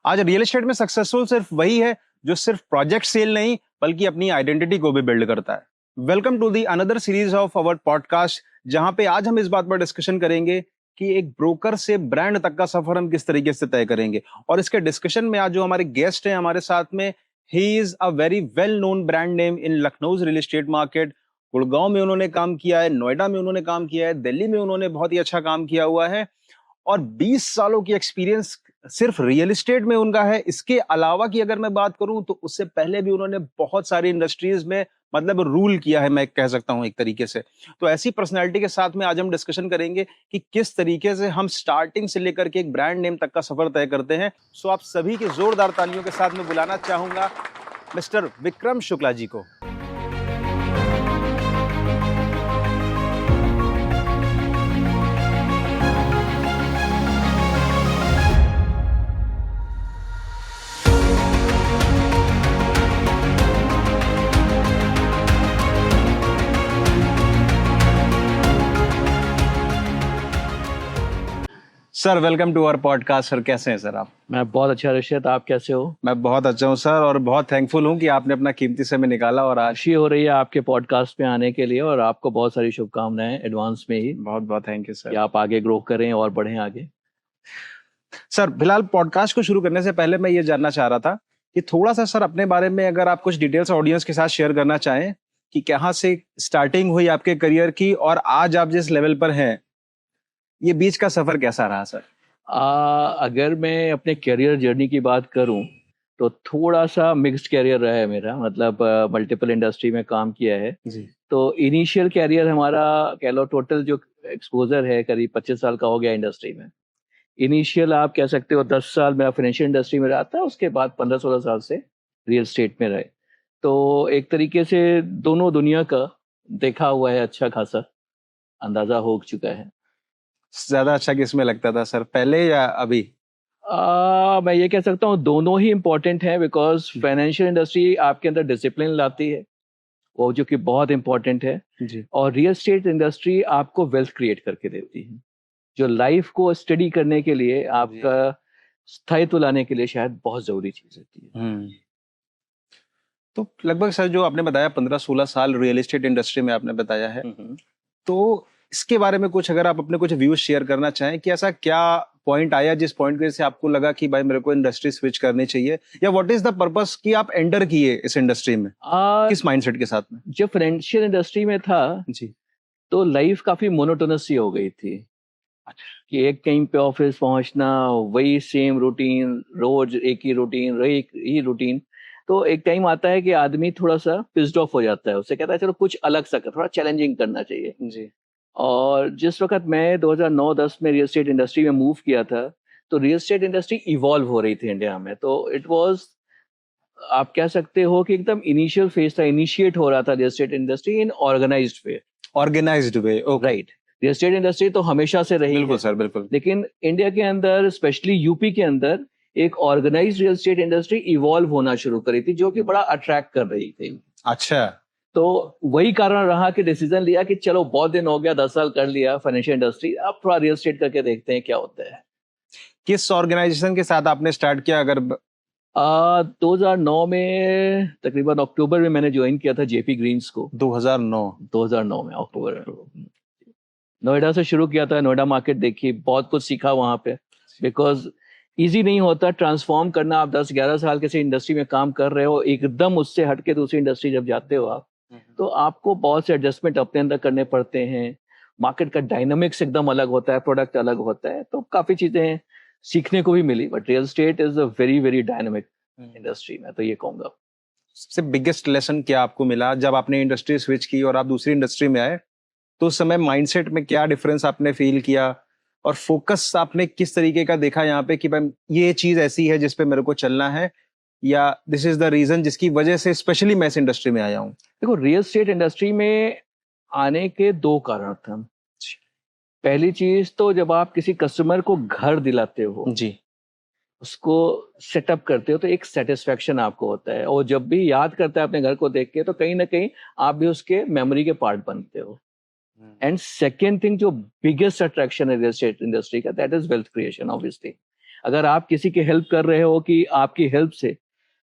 आज real estate में successful सिर्फ वही है जो सिर्फ प्रोजेक्ट सेल नहीं बल्कि अपनी आइडेंटिटी को भी बिल्ड करता है। Welcome to the another series of our podcast, जहां पे आज हम इस बात पर डिस्कशन करेंगे कि एक ब्रोकर से ब्रांड तक का सफर हम किस तरीके से तय करेंगे। और इसके डिस्कशन में आज जो हमारे गेस्ट हैं हमारे साथ में, he is a very well known brand name in Lucknow real estate market. Gurgaon में उन्होंने काम किया है, नोएडा में उन्होंने काम किया है, दिल्ली में उन्होंने बहुत ही अच्छा काम किया हुआ है और 20 सालों की एक्सपीरियंस सिर्फ रियल एस्टेट में उनका है। इसके अलावा की अगर मैं बात करूं तो उससे पहले भी उन्होंने बहुत सारी इंडस्ट्रीज में मतलब रूल किया है, मैं कह सकता हूं एक तरीके से। तो ऐसी पर्सनैलिटी के साथ में आज हम डिस्कशन करेंगे कि किस तरीके से हम स्टार्टिंग से लेकर के एक ब्रांड नेम तक का सफर तय करते हैं। सो आप सभी के जोरदार तालियों के साथ में बुलाना चाहूंगा मिस्टर विक्रम शुक्ला जी को। Sir welcome to our podcast. Sir कैसे हैं सर आप? मैं बहुत अच्छा ऋषित, आप कैसे हो? मैं बहुत अच्छा हूं सर और बहुत थैंकफुल हूं कि आपने अपना कीमती समय निकाला और आज खुशी हो रही है आपके पॉडकास्ट पे आने के लिए और आपको बहुत सारी शुभकामनाएं एडवांस में ही। बहुत बहुत थैंक यू सर कि आप आगे ग्रो करें और बढ़ें आगे। सर फिलहाल पॉडकास्ट को शुरू करने से पहले मैं ये जानना चाह रहा था कि थोड़ा सा सर अपने बारे में अगर आप कुछ डिटेल्स ऑडियंस के साथ शेयर करना चाहें कि कहाँ से स्टार्टिंग हुई आपके करियर की और आज आप जिस लेवल पर हैं, ये बीच का सफर कैसा रहा सर? अगर मैं अपने करियर जर्नी की बात करूं तो थोड़ा सा मिक्स्ड करियर रहा है मेरा, मतलब मल्टीपल इंडस्ट्री में काम किया है जी। तो इनिशियल करियर हमारा कह लो टोटल जो एक्सपोजर है करीब 25 साल का हो गया इंडस्ट्री में। इनिशियल आप कह सकते हो 10 साल मेरा फाइनेंशियल इंडस्ट्री में रहा था, उसके बाद 15-16 साल से रियल स्टेट में रहे। तो एक तरीके से दोनों दुनिया का देखा हुआ है, अच्छा खासा अंदाजा हो चुका है। ज्यादा अच्छा किसमें लगता था सर, पहले या अभी? मैं ये कह सकता हूँ दोनों ही इम्पोर्टेंट हैं, बिकॉज फाइनेंशियल इंडस्ट्री आपके अंदर डिसिप्लिन लाती है, वो जो कि बहुत इम्पोर्टेंट है जी। और रियल एस्टेट इंडस्ट्री आपको वेल्थ क्रिएट करके देती है, जो लाइफ को स्टडी करने के लिए, आपका स्थायित्व लाने के लिए शायद बहुत जरूरी चीज होती है। तो लगभग सर जो आपने बताया 15-16 साल रियल एस्टेट इंडस्ट्री में आपने बताया है, तो इसके बारे में कुछ अगर आप अपने कुछ व्यूज शेयर करना चाहें कि ऐसा क्या पॉइंट आया जिस पॉइंट से आपको लगा कि भाई मेरे को इंडस्ट्री स्विच करनी चाहिए, या व्हाट इज द पर्पस कि आप एंटर किए इस इंडस्ट्री में, किस माइंडसेट के साथ में? जब फाइनेंशियल इंडस्ट्री में था जी, तो लाइफ काफी मोनोटोनस सी हो गई थी कि एक टाइम पे ऑफिस पहुंचना, वही सेम रूटीन, रोज एक ही रूटीन, एक ही रूटीन। तो एक टाइम आता है कि आदमी थोड़ा सा पिस्ड ऑफ हो जाता है, उससे कहता है चलो कुछ अलग सा थोड़ा चैलेंजिंग करना चाहिए जी। और जिस वक्त मैं 2009-10 में रियल एस्टेट इंडस्ट्री में मूव किया था तो रियल एस्टेट इंडस्ट्री इवॉल्व हो रही थी इंडिया में। तो इट वाज, आप कह सकते हो कि एकदम इनिशियल फेज था, इनिशिएट हो रहा था real estate industry in organised way. Organised way, okay. Right. Real estate industry तो हमेशा से रही बिल्कुल है सर, बिल्कुल। लेकिन इंडिया के अंदर स्पेशली यूपी के अंदर एक organised real estate industry evolve होना शुरू करी थी, जो कि बड़ा अट्रैक्ट कर रही थी। अच्छा। तो वही कारण रहा कि डिसीजन लिया कि चलो बहुत दिन हो गया, 10 साल कर लिया फाइनेंशियल इंडस्ट्री, अब थोड़ा रियल एस्टेट करके देखते हैं क्या होता है। किस ऑर्गेनाइजेशन के साथ आपने स्टार्ट किया? अगर 2009 में तकरीबन अक्टूबर में मैंने ज्वाइन किया था जेपी ग्रीन्स को। 2009 में अक्टूबर में नोएडा से शुरू किया था। नोएडा मार्केट देखी, बहुत कुछ सीखा वहां पे, बिकॉज इजी नहीं होता ट्रांसफॉर्म करना। आप 10-11 साल किसी इंडस्ट्री में काम कर रहे हो, एकदम उससे हटके दूसरी इंडस्ट्री जब जाते हो आप, तो आपको बहुत से एडजस्टमेंट अपने अंदर करने पड़ते हैं। मार्केट का डायनामिक्स एकदम अलग होता है, प्रोडक्ट अलग होता है, तो काफी चीजें सीखने को भी मिली। But real estate is a very very dynamic industry, मैं तो ये कहूंगा। सबसे बिगेस्ट लेसन क्या आपको मिला जब आपने इंडस्ट्री स्विच की और आप दूसरी इंडस्ट्री में आए? तो उस समय माइंडसेट में क्या डिफरेंस आपने फील किया और फोकस आपने किस तरीके का देखा यहाँ पे कि भाई ये चीज ऐसी है जिस पे मेरे को चलना है, या दिस इज द रीजन जिसकी वजह से स्पेशली मैं इस इंडस्ट्री में आया हूँ? देखो, रियल एस्टेट इंडस्ट्री में आने के दो कारण थे। पहली चीज तो जब आप किसी कस्टमर को घर दिलाते हो जी, उसको सेटअप करते हो तो एक सेटिस्फेक्शन आपको होता है, और जब भी याद करता है अपने घर को देख के तो कहीं ना कहीं आप भी उसके मेमोरी के पार्ट बनते हो। एंड सेकेंड थिंग, जो बिगेस्ट अट्रैक्शन है रियल एस्टेट इंडस्ट्री का, that is wealth creation obviously. अगर आप किसी की हेल्प कर रहे हो कि आपकी हेल्प से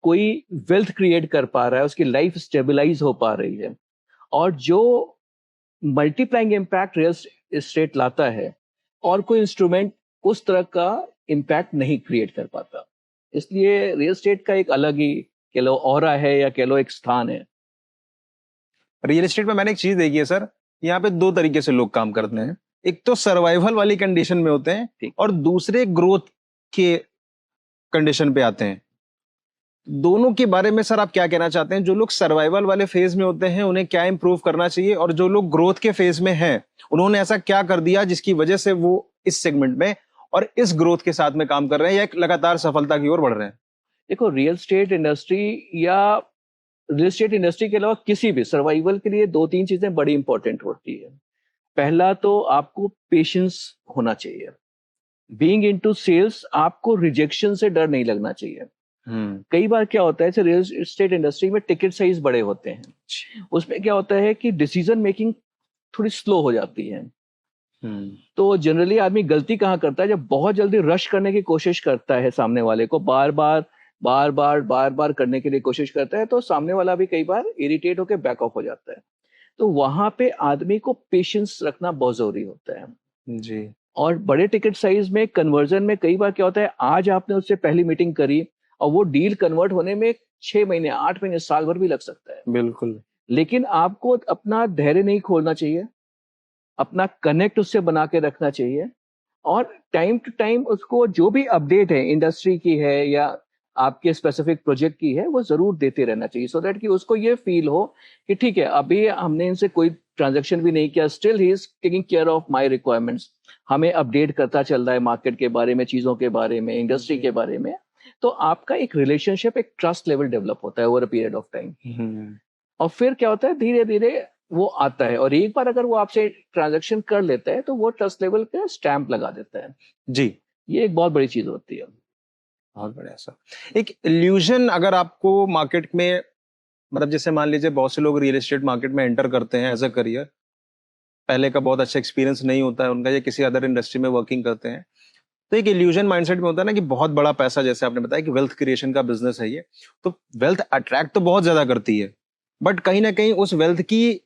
कोई वेल्थ क्रिएट कर पा रहा है, उसकी लाइफ स्टेबलाइज हो पा रही है, और जो मल्टीप्लाइंग इम्पैक्ट रियल एस्टेट लाता है, और कोई इंस्ट्रूमेंट उस तरह का इम्पैक्ट नहीं क्रिएट कर पाता। इसलिए रियल एस्टेट का एक अलग ही कह लो ऑरा है, या कह लो एक स्थान है। रियल एस्टेट में मैंने एक चीज देखी है सर, यहाँ पे दो तरीके से लोग काम करते हैं। एक तो सर्वाइवल वाली कंडीशन में होते हैं और दूसरे ग्रोथ के कंडीशन पे आते हैं। दोनों के बारे में सर आप क्या कहना चाहते हैं? जो लोग सर्वाइवल वाले फेज में होते हैं उन्हें क्या इंप्रूव करना चाहिए, और जो लोग ग्रोथ के फेज में हैं उन्होंने ऐसा क्या कर दिया जिसकी वजह से वो इस सेगमेंट में और इस ग्रोथ के साथ में काम कर रहे हैं या एक लगातार सफलता की ओर बढ़ रहे हैं? देखो, रियल एस्टेट इंडस्ट्री के अलावा किसी भी सर्वाइवल के लिए दो तीन चीजें बड़ी इंपॉर्टेंट होती है। पहला तो आपको पेशेंस होना चाहिए। बीइंग इनटू सेल्स, आपको रिजेक्शन से डर नहीं लगना चाहिए। कई बार क्या होता है, रियल एस्टेट इंडस्ट्री में टिकट साइज बड़े होते हैं, उसमें क्या होता है कि डिसीजन मेकिंग थोड़ी स्लो हो जाती है। तो जनरली आदमी गलती कहाँ करता है, जब बहुत जल्दी रश करने की कोशिश करता है, सामने वाले को बार बार करने के लिए कोशिश करता है, तो सामने वाला भी कई बार इरिटेट होकर बैक ऑफ हो जाता है। तो वहां पे आदमी को पेशेंस रखना बहुत जरूरी होता है जी। और बड़े टिकट साइज में कन्वर्जन में कई बार क्या होता है, आज आपने उससे पहली मीटिंग करी और वो डील कन्वर्ट होने में 6 महीने, 8 महीने, साल भर भी लग सकता है। बिल्कुल। लेकिन आपको अपना धैर्य नहीं खोलना चाहिए, अपना कनेक्ट उससे बना के रखना चाहिए, और टाइम टू टाइम उसको जो भी अपडेट है, इंडस्ट्री की है या आपके स्पेसिफिक प्रोजेक्ट की है, वो जरूर देते रहना चाहिए, सो दैट कि उसको ये फील हो कि ठीक है, अभी हमने इनसे कोई ट्रांजैक्शन भी नहीं किया, still he is taking care of my requirements, हमें अपडेट करता चल रहा है मार्केट के बारे में, चीजों के बारे में, इंडस्ट्री के बारे में। तो आपका एक रिलेशनशिप, एक ट्रस्ट लेवल डेवलप होता है over a period of time. और फिर क्या होता है, धीरे धीरे वो आता है, और एक बार अगर वो आपसे ट्रांजैक्शन कर लेता है तो वो ट्रस्ट लेवल का स्टैंप लगा देता है जी। ये एक बहुत बड़ी चीज होती है। बहुत बढ़िया सर। एक इल्यूजन अगर आपको मार्केट में, मतलब जैसे मान लीजिए बहुत से लोग रियल एस्टेट मार्केट में एंटर करते हैं एज अ करियर, पहले का बहुत अच्छा एक्सपीरियंस नहीं होता है उनका, या किसी अदर इंडस्ट्री में वर्किंग करते हैं, तो एक इल्यूजन माइंडसेट में होता है ना कि बहुत बड़ा पैसा, जैसे आपने बताया कि वेल्थ क्रिएशन का बिजनेस है ये, तो वेल्थ अट्रैक्ट तो बहुत ज्यादा करती है, बट कहीं ना कहीं उस वेल्थ की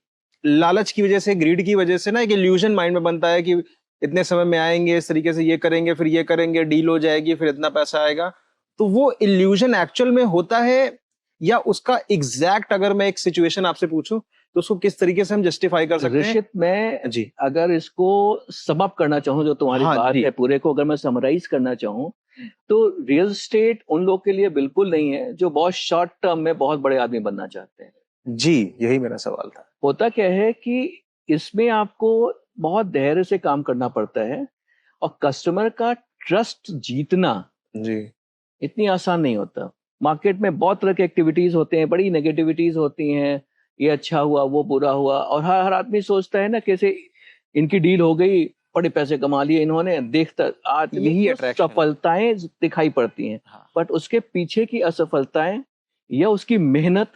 लालच की वजह से, ग्रीड की वजह से ना एक इल्यूजन माइंड में बनता है कि इतने समय में आएंगे, इस तरीके से ये करेंगे, फिर ये करेंगे, डील हो जाएगी, फिर इतना पैसा आएगा। तो वो इल्यूजन एक्चुअल में होता है, या उसका एग्जैक्ट अगर मैं एक सिचुएशन आपसे पूछूं तो उसको किस तरीके से हम जस्टिफाई कर सकते हैं? ऋषित, मैं जी। अगर इसको सम अप करना चाहूँ, जो तुम्हारी हाँ बात जी। है पूरे को अगर मैं समराइज करना चाहूँ, तो रियल एस्टेट उन लोग के लिए बिल्कुल नहीं है जो बहुत शॉर्ट टर्म में बहुत बड़े आदमी बनना चाहते हैं। जी, यही मेरा सवाल था। होता क्या है कि इसमें आपको बहुत धैर्य से काम करना पड़ता है, और कस्टमर का ट्रस्ट जीतना जी। इतनी आसान नहीं होता। मार्केट में बहुत तरह के एक्टिविटीज होते हैं, बड़ी नेगेटिविटीज होती हैं, ये अच्छा हुआ, वो बुरा हुआ, और हर हर आदमी सोचता है ना कैसे इनकी डील हो गई, बड़े पैसे कमा लिए इन्होंने, देखता आदमी यही को attraction है। सफलताएं दिखाई पड़ती हैं, हाँ। बट उसके पीछे की असफलताएं या उसकी मेहनत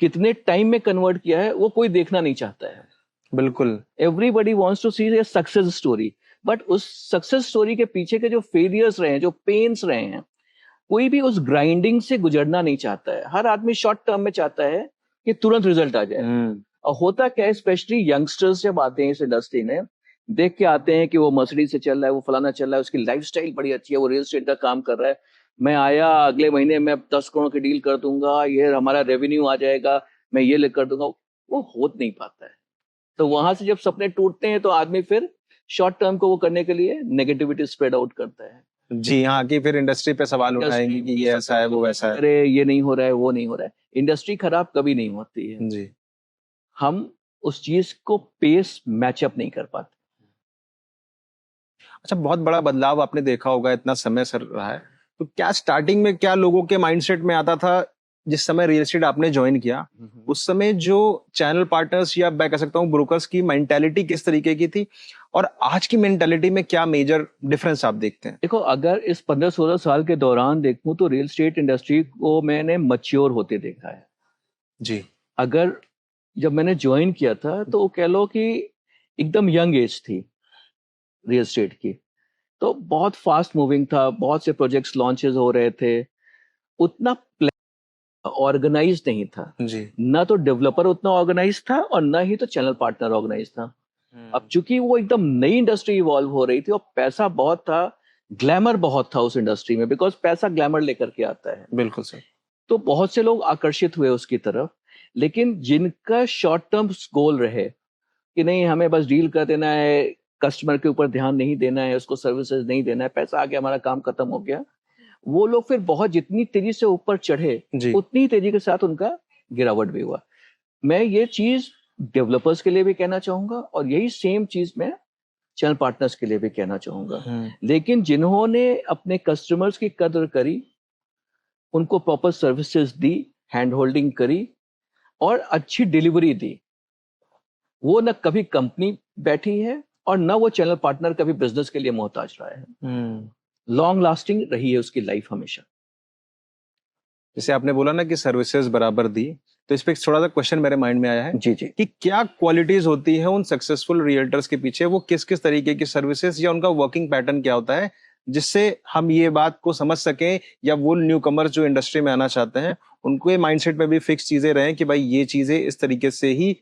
कितने टाइम में कन्वर्ट किया है, वो कोई देखना नहीं चाहता है। बिल्कुल। Everybody wants to see a success story, but उस सक्सेस स्टोरी के पीछे के जो फेलियर्स रहे हैं, जो पेन्स रहे हैं, कोई भी उस ग्राइंडिंग से गुजरना नहीं चाहता है। हर आदमी शॉर्ट टर्म में चाहता है कि तुरंत रिजल्ट आ जाए। और होता क्या है, स्पेशली यंगस्टर्स जब आते हैं इस इंडस्ट्री में, देख के आते हैं कि वो मर्सिडीज से चल रहा है, वो फलाना चल रहा है, उसकी लाइफस्टाइल बड़ी अच्छी है, वो रियल एस्टेट का काम कर रहा है, मैं आया अगले महीने मैं 10 करोड़ की डील कर दूंगा, ये हमारा रेवेन्यू आ जाएगा, मैं ये कर दूंगा, वो हो नहीं पाता है। तो वहां से जब सपने टूटते हैं तो आदमी फिर शॉर्ट टर्म को वो करने के लिए नेगेटिविटी स्प्रेड आउट करता है। जी हाँ, कि फिर इंडस्ट्री पे सवाल उठाएंगे कि ये ऐसा है, वो वैसा है। अरे ये नहीं हो रहा है, वो नहीं हो रहा है। इंडस्ट्री खराब कभी नहीं होती है, जी। हम उस चीज को पेस मैचअप नहीं कर पाते। अच्छा, बहुत बड़ा बदलाव आपने देखा होगा, इतना समय सर रहा है, तो क्या स्टार्टिंग में क्या लोगों के माइंडसेट में आता था जिस समय रियल एस्टेट आपने ज्वाइन किया, उस समय जो चैनल पार्टनर्स या मैं कह सकता हूँ ब्रोकर्स की मेंटालिटी किस तरीके की थी, और आज की मेंटालिटी में क्या मेजर डिफरेंस आप देखते हैं? देखो, अगर इस 15-16 साल के दौरान देखूं तो रियल एस्टेट इंडस्ट्री को मैंने मैच्योर होते देखा है। जी। अगर जब मैंने ज्वाइन किया था तो कह लो कि एकदम यंग एज थी रियल एस्टेट की, तो बहुत फास्ट मूविंग था, बहुत से प्रोजेक्ट्स लॉन्चेस हो रहे थे, उतना ऑर्गेनाइज नहीं था जी। ना, तो डेवलपर उतना ऑर्गेनाइज था और ना ही तो चैनल पार्टनर ऑर्गेनाइज था। अब चूंकि वो एकदम नई इंडस्ट्री इवॉल्व हो रही थी और पैसा बहुत था, ग्लैमर बहुत था उस इंडस्ट्री में, बिकॉज पैसा ग्लैमर लेकर के आता है। बिल्कुल सर। तो बहुत से लोग आकर्षित हुए उसकी तरफ, लेकिन जिनका शॉर्ट टर्म गोल रहे कि नहीं हमें बस डील कर देना है, कस्टमर के ऊपर ध्यान नहीं देना है, उसको सर्विसेज नहीं देना है, पैसा आ गया हमारा काम खत्म हो गया, वो लोग फिर बहुत जितनी तेजी से ऊपर चढ़े जी। उतनी तेजी के साथ उनका गिरावट भी हुआ। मैं ये चीज डेवलपर्स के लिए भी कहना चाहूंगा और यही सेम चीज मैं चैनल पार्टनर्स के लिए भी कहना चाहूंगा। लेकिन जिन्होंने अपने कस्टमर्स की कदर करी, उनको प्रॉपर सर्विसेज दी, हैंड होल्डिंग करी और अच्छी डिलीवरी दी, वो न कभी कंपनी बैठी है और न वो चैनल पार्टनर कभी बिजनेस के लिए मोहताज रहा है। लॉन्ग लास्टिंग रही है उसकी लाइफ हमेशा। जैसे आपने बोला ना कि सर्विसेज बराबर दी, तो इस पे थोड़ा सा क्वेश्चन मेरे माइंड में आया है जी जी। कि क्या क्वालिटीज होती है उन सक्सेसफुल रियल्टर्स के पीछे, वो किस किस तरीके की सर्विसेज या उनका वर्किंग पैटर्न क्या होता है, जिससे हम ये बात को समझ सकें या वो न्यू कमर्स जो इंडस्ट्री में आना चाहते हैं उनको ये माइंडसेट में भी फिक्स चीजें रहें कि भाई ये चीजें इस तरीके से ही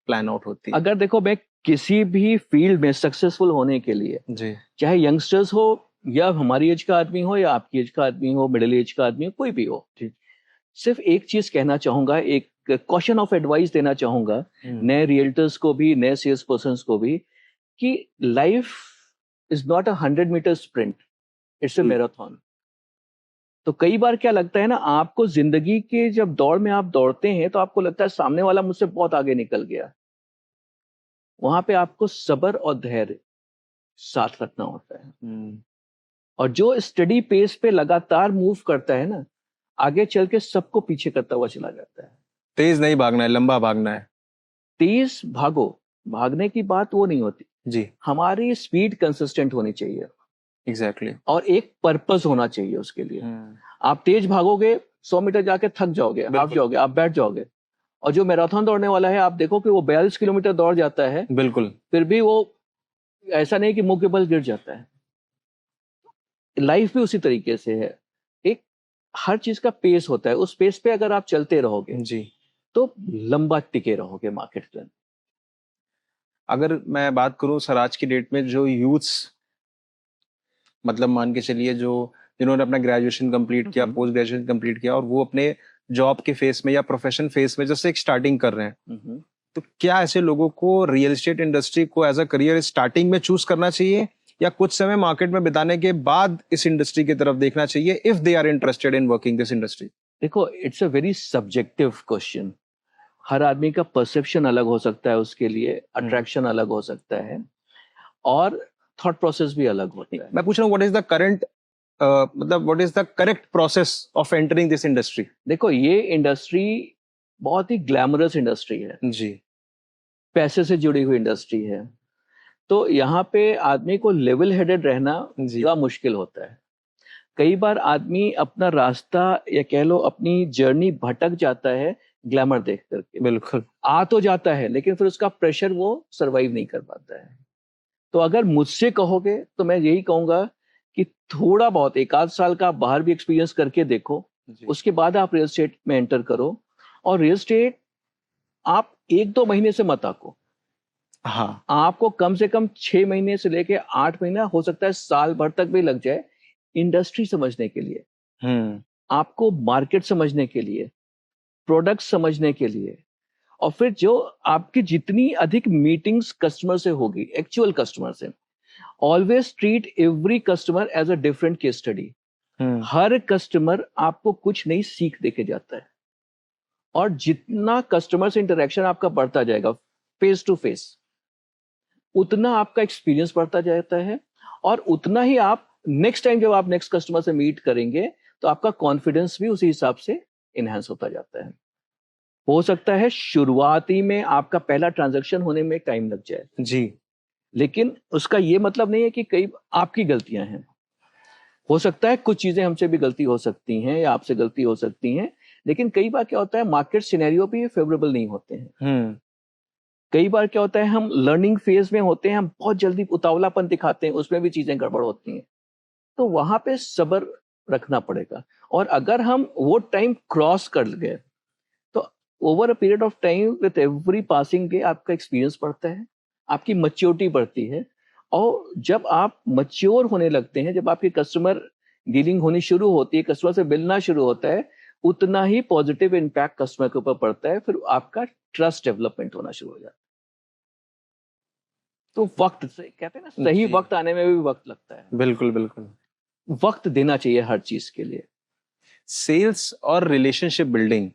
प्लान आउट होती है। अगर देखो, मैं किसी भी फील्ड में सक्सेसफुल होने के लिए जी। चाहे यंगस्टर्स हो या हमारी एज का आदमी हो या आपकी एज का आदमी हो, मिडिल एज का आदमी हो, कोई भी हो, सिर्फ एक चीज कहना चाहूंगा, एक क्वेश्चन ऑफ एडवाइस देना चाहूंगा नए रियल्टर्स को भी, नए सेल्स पर्सन को भी, कि life is not 100 metre sprint, it's a marathon. तो कई बार क्या लगता है ना, आपको जिंदगी के जब दौड़ में आप दौड़ते हैं तो आपको लगता है सामने वाला मुझसे बहुत आगे निकल गया। वहां पे आपको सब्र और धैर्य साथ रखना होता है। और जो स्टडी पेस पे लगातार मूव करता है ना, आगे चल के सबको पीछे करता हुआ चला जाता है। तेज नहीं भागना है, लंबा भागना है। तेज भागो, भागने की बात वो नहीं होती जी। हमारी स्पीड कंसिस्टेंट होनी चाहिए। एग्जैक्टली। और एक पर्पस होना चाहिए उसके लिए। आप तेज भागोगे, 100 मीटर जाके थक जाओगे, हाफ जाओगे, आप बैठ जाओगे। और जो मैराथन दौड़ने वाला है, आप देखो कि वो 42 किलोमीटर दौड़ जाता है, बिल्कुल, फिर भी वो ऐसा नहीं कि मुंह के बल गिर जाता है। लाइफ भी उसी तरीके से है, एक हर चीज का पेस होता है, उस पेस पे अगर आप चलते रहोगे जी, तो लंबा टिके रहोगे मार्केट में। अगर मैं बात करूं सर, आज की डेट में जो यूथ्स, मतलब मान के चलिए जो जिन्होंने अपना ग्रेजुएशन कंप्लीट किया, पोस्ट ग्रेजुएशन कंप्लीट किया और वो अपने जॉब के फेस में या प्रोफेशन फेस में जैसे एक स्टार्टिंग कर रहे हैं, तो क्या ऐसे लोगों को रियल एस्टेट इंडस्ट्री को एज अ करियर स्टार्टिंग में चूज करना चाहिए या कुछ समय मार्केट में बिताने के बाद इस इंडस्ट्री की तरफ देखना चाहिए if they are interested in working this industry? देखो, it's a very subjective question. हर आदमी का परसेप्शन अलग हो सकता है, उसके लिए अट्रैक्शन अलग हो सकता है और थॉट प्रोसेस भी अलग होता है। मैं पूछ रहा हूँ, व्हाट इज द करंट, मतलब what is the correct process of entering this industry? देखो, ये इंडस्ट्री बहुत ही ग्लैमरस इंडस्ट्री है जी, पैसे से जुड़ी हुई इंडस्ट्री है। तो यहाँ पे आदमी को लेवल हेडेड रहना ज्यादा मुश्किल होता है। कई बार आदमी अपना रास्ता या कह लो अपनी जर्नी भटक जाता है ग्लैमर देख करके। बिल्कुल। आ तो जाता है लेकिन फिर उसका प्रेशर वो सरवाइव नहीं कर पाता है। तो अगर मुझसे कहोगे तो मैं यही कहूंगा कि थोड़ा बहुत 1 आध साल का आप बाहर भी एक्सपीरियंस करके देखो, उसके बाद आप रियल एस्टेट में एंटर करो। और रियल एस्टेट आप 1-2 महीने से मत आको। हाँ, आपको कम से कम 6 महीने से लेके 8 महीना, हो सकता है साल भर तक भी लग जाए, इंडस्ट्री समझने के लिए, आपको मार्केट समझने के लिए, प्रोडक्ट समझने के लिए। और फिर जो आपकी जितनी अधिक मीटिंग्स कस्टमर से होगी, एक्चुअल कस्टमर से, always treat every customer as a different case study. हर कस्टमर आपको कुछ नई सीख देके जाता है। और जितना कस्टमर से इंटरेक्शन आपका बढ़ता जाएगा फेस टू फेस, उतना आपका एक्सपीरियंस बढ़ता जाता है और उतना ही आप नेक्स्ट टाइम जब आप नेक्स्ट कस्टमर से मीट करेंगे तो आपका कॉन्फिडेंस भी उसी हिसाब से इनहेंस होता जाता है। हो सकता है शुरुआती में आपका पहला ट्रांजैक्शन होने में टाइम लग जाए जी, लेकिन उसका ये मतलब नहीं है कि कई आपकी गलतियां हैं। हो सकता है कुछ चीजें हमसे भी गलती हो सकती हैं या आपसे गलती हो सकती हैं, लेकिन कई बार क्या होता है, मार्केट सिनेरियो भी फेवरेबल नहीं होते हैं। कई बार क्या होता है, हम लर्निंग फेज में होते हैं, हम बहुत जल्दी उतावलापन दिखाते हैं, उसमें भी चीजें गड़बड़ होती हैं। तो वहां पे सब्र रखना पड़ेगा। और अगर हम वो टाइम क्रॉस कर गए तो over a period of time with every passing day आपका एक्सपीरियंस बढ़ता है, आपकी मैच्योरिटी बढ़ती है। और जब आप मैच्योर होने लगते हैं, जब आपकी कस्टमर डीलिंग होनी शुरू होती है, कस्टमर से मिलना शुरू होता है, उतना ही पॉजिटिव इम्पैक्ट कस्टमर के ऊपर पड़ता है, फिर आपका ट्रस्ट डेवलपमेंट होना शुरू हो जाता है। तो वक्त से कहते हैं ना, सही जी। वक्त आने में भी वक्त लगता है। बिल्कुल बिल्कुल। वक्त देना चाहिए हर चीज के लिए। सेल्स और रिलेशनशिप बिल्डिंग,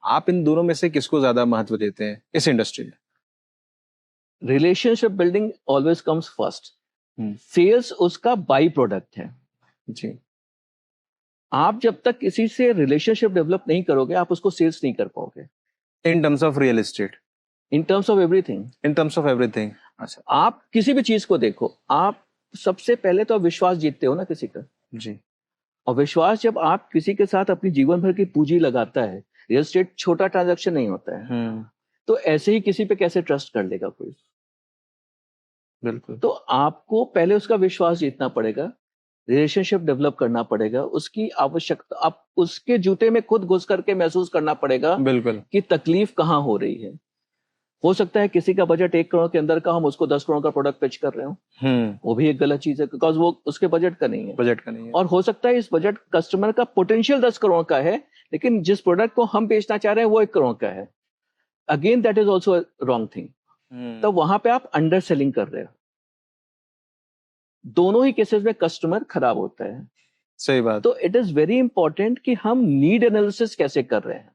आप इन दोनों में से किसको ज्यादा महत्व देते हैं इस इंडस्ट्री में? Relationship building always comes first, sales उसका बाई प्रोडक्ट है। जी। आप जब तक किसी से रिलेशनशिप डेवलप नहीं करोगे, आप उसको सेल्स नहीं कर पाओगे। In terms of real estate, in terms of everything, in terms of everything. अच्छा। आप किसी भी चीज को देखो, आप सबसे पहले तो आप विश्वास जीतते हो ना किसी का। जी। और विश्वास जब आप किसी के साथ अपनी जीवन भर की पूंजी लगाता है, रियल एस्टेट छोटा ट्रांजैक्शन नहीं होता है, तो ऐसे ही किसी पे कैसे ट्रस्ट कर लेगा कोई? बिल्कुल। तो आपको पहले उसका विश्वास जीतना पड़ेगा, रिलेशनशिप डेवलप करना पड़ेगा, उसकी आवश्यकता, आप उसके जूते में खुद घुस करके महसूस करना पड़ेगा बिल्कुल। कि तकलीफ कहाँ हो रही है। हो सकता है किसी का बजट 1 करोड़ के अंदर का, हम उसको 10 करोड़ का प्रोडक्ट पिच कर रहे हो, वो भी एक गलत चीज है, बिकॉज वो उसके बजट का नहीं है। बजट का नहीं है। और हो सकता है इस बजट कस्टमर का पोटेंशियल 10 करोड़ का है, लेकिन जिस प्रोडक्ट को हम बेचना चाह रहे हैं वो 1 करोड़ का है। Again that is also wrong thing. तो वहां पे आप अंडर सेलिंग कर रहे हो। दोनों ही केसेस में कस्टमर खराब होता है। सही बात। तो इट इज वेरी इंपॉर्टेंट कि हम नीड एनालिसिस कैसे कर रहे हैं।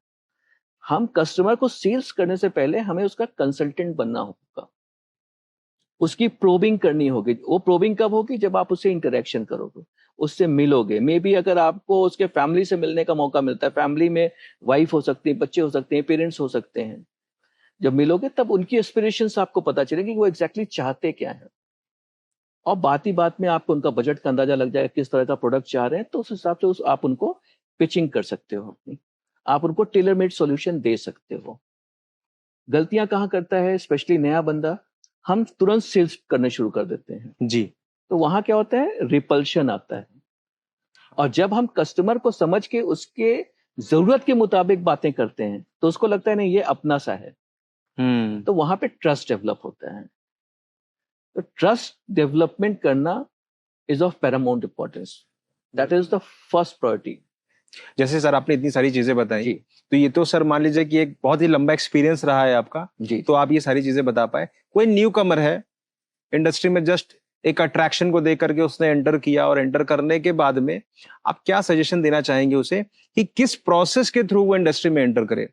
हम कस्टमर को सेल्स करने से पहले हमें उसका कंसल्टेंट बनना होगा, उसकी प्रोबिंग करनी होगी। वो प्रोबिंग कब होगी? जब आप उससे इंटरेक्शन करोगे, उससे मिलोगे। मे बी अगर आपको उसके फैमिली से मिलने का मौका मिलता है, फैमिली में वाइफ हो सकती है, बच्चे हो सकते हैं, पेरेंट्स हो सकते हैं, जब मिलोगे तब उनकी एस्पिरेशंस आपको पता चलेगी कि वो एग्जैक्टली चाहते क्या है। और बात ही बात में आपको उनका बजट का अंदाजा लग जाएगा, किस तरह का प्रोडक्ट चाह रहे हैं, तो उस हिसाब से आप उनको पिचिंग कर सकते हो अपनी, आप उनको टेलर मेड सॉल्यूशन दे सकते हो। गलतियां कहाँ करता है स्पेशली नया बंदा? हम तुरंत सेल्स करने शुरू कर देते हैं जी। तो वहां क्या होता है? रिपल्शन आता है। और जब हम कस्टमर को समझ के उसके जरूरत के मुताबिक बातें करते हैं तो उसको लगता है नहीं ये अपना सा है, तो वहां पे ट्रस्ट डेवलप होता है। तो ट्रस्ट डेवलपमेंट करना is of Paramount importance, that is the first priority. जैसे सर आपने इतनी सारी चीजें बताई, जी तो ये तो सर मान लीजिए कि एक बहुत ही लंबा एक्सपीरियंस रहा है आपका, जी। तो आप ये सारी चीजें बता पाए। कोई न्यू कमर है इंडस्ट्री में, जस्ट एक अट्रैक्शन को देख करके उसने एंटर किया, और एंटर करने के बाद में आप क्या सजेशन देना चाहेंगे उसे कि किस प्रोसेस के थ्रू वो इंडस्ट्री में एंटर करे?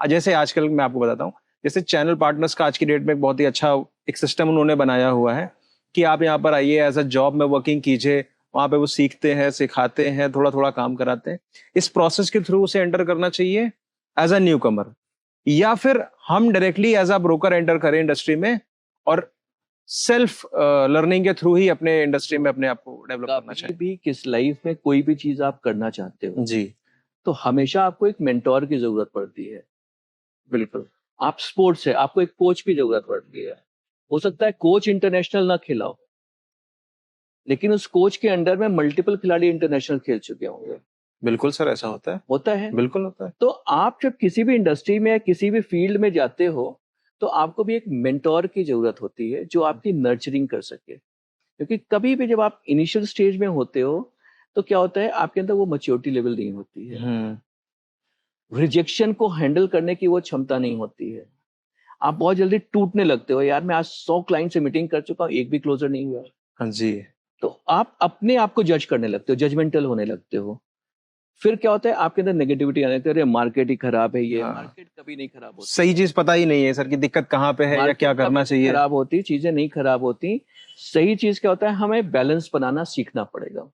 जैसे आजकल मैं आपको बताता हूँ, जैसे चैनल पार्टनर्स का आज की डेट में एक बहुत ही अच्छा एक सिस्टम उन्होंने बनाया हुआ है कि आप यहाँ पर आइए, एज अ जॉब में वर्किंग कीजिए, वहां पे वो सीखते हैं, सिखाते हैं, थोड़ा थोड़ा काम कराते हैं। इस प्रोसेस के थ्रू उसे एंटर करना चाहिए एज अ न्यू कमर, या फिर हम directly as a broker enter करें इंडस्ट्री में और सेल्फ लर्निंग के थ्रू ही अपने इंडस्ट्री में अपने आप को डेवलप करना चाहिए? भी किस लाइफ में कोई भी चीज आप करना चाहते हो जी। तो हमेशा आपको एक मेंटोर की जरूरत पड़ती है। बिल्कुल। आप स्पोर्ट्स है, आपको एक कोच की जरूरत पड़ती है। हो सकता है कोच इंटरनेशनल ना खिलाओ, लेकिन उस कोच के अंडर में मल्टीपल खिलाड़ी इंटरनेशनल खेल चुके होंगे। बिल्कुल सर, ऐसा होता है। होता है, बिल्कुल होता है। तो आप जब किसी भी इंडस्ट्री में या किसी भी फील्ड में जाते हो तो आपको भी एक मेंटोर की जरूरत होती है जो आपकी नर्चरिंग कर सके। क्योंकि कभी भी जब आप इनिशियल स्टेज में होते हो तो क्या होता है, आपके अंदर वो मैच्योरिटी लेवल नहीं होती है, रिजेक्शन को हैंडल करने की वो क्षमता नहीं होती है। आप बहुत जल्दी टूटने लगते हो, यार मैं आज 100 क्लाइंट से मीटिंग कर चुका हूँ, एक भी क्लोजर नहीं हुआ। हाँ जी। तो आप अपने आप को जज करने लगते हो, जजमेंटल होने लगते हो। फिर क्या होता है, आपके अंदर नेगेटिविटी आने लगती है, अरे मार्केट ही खराब है, ये मार्केट कभी नहीं खराब होती। सही चीज पता ही नहीं है सर कि दिक्कत कहाँ पे है या क्या करना चाहिए। खराब होती चीजें नहीं खराब होती। सही चीज क्या होता है, हमें बैलेंस बनाना सीखना पड़ेगा।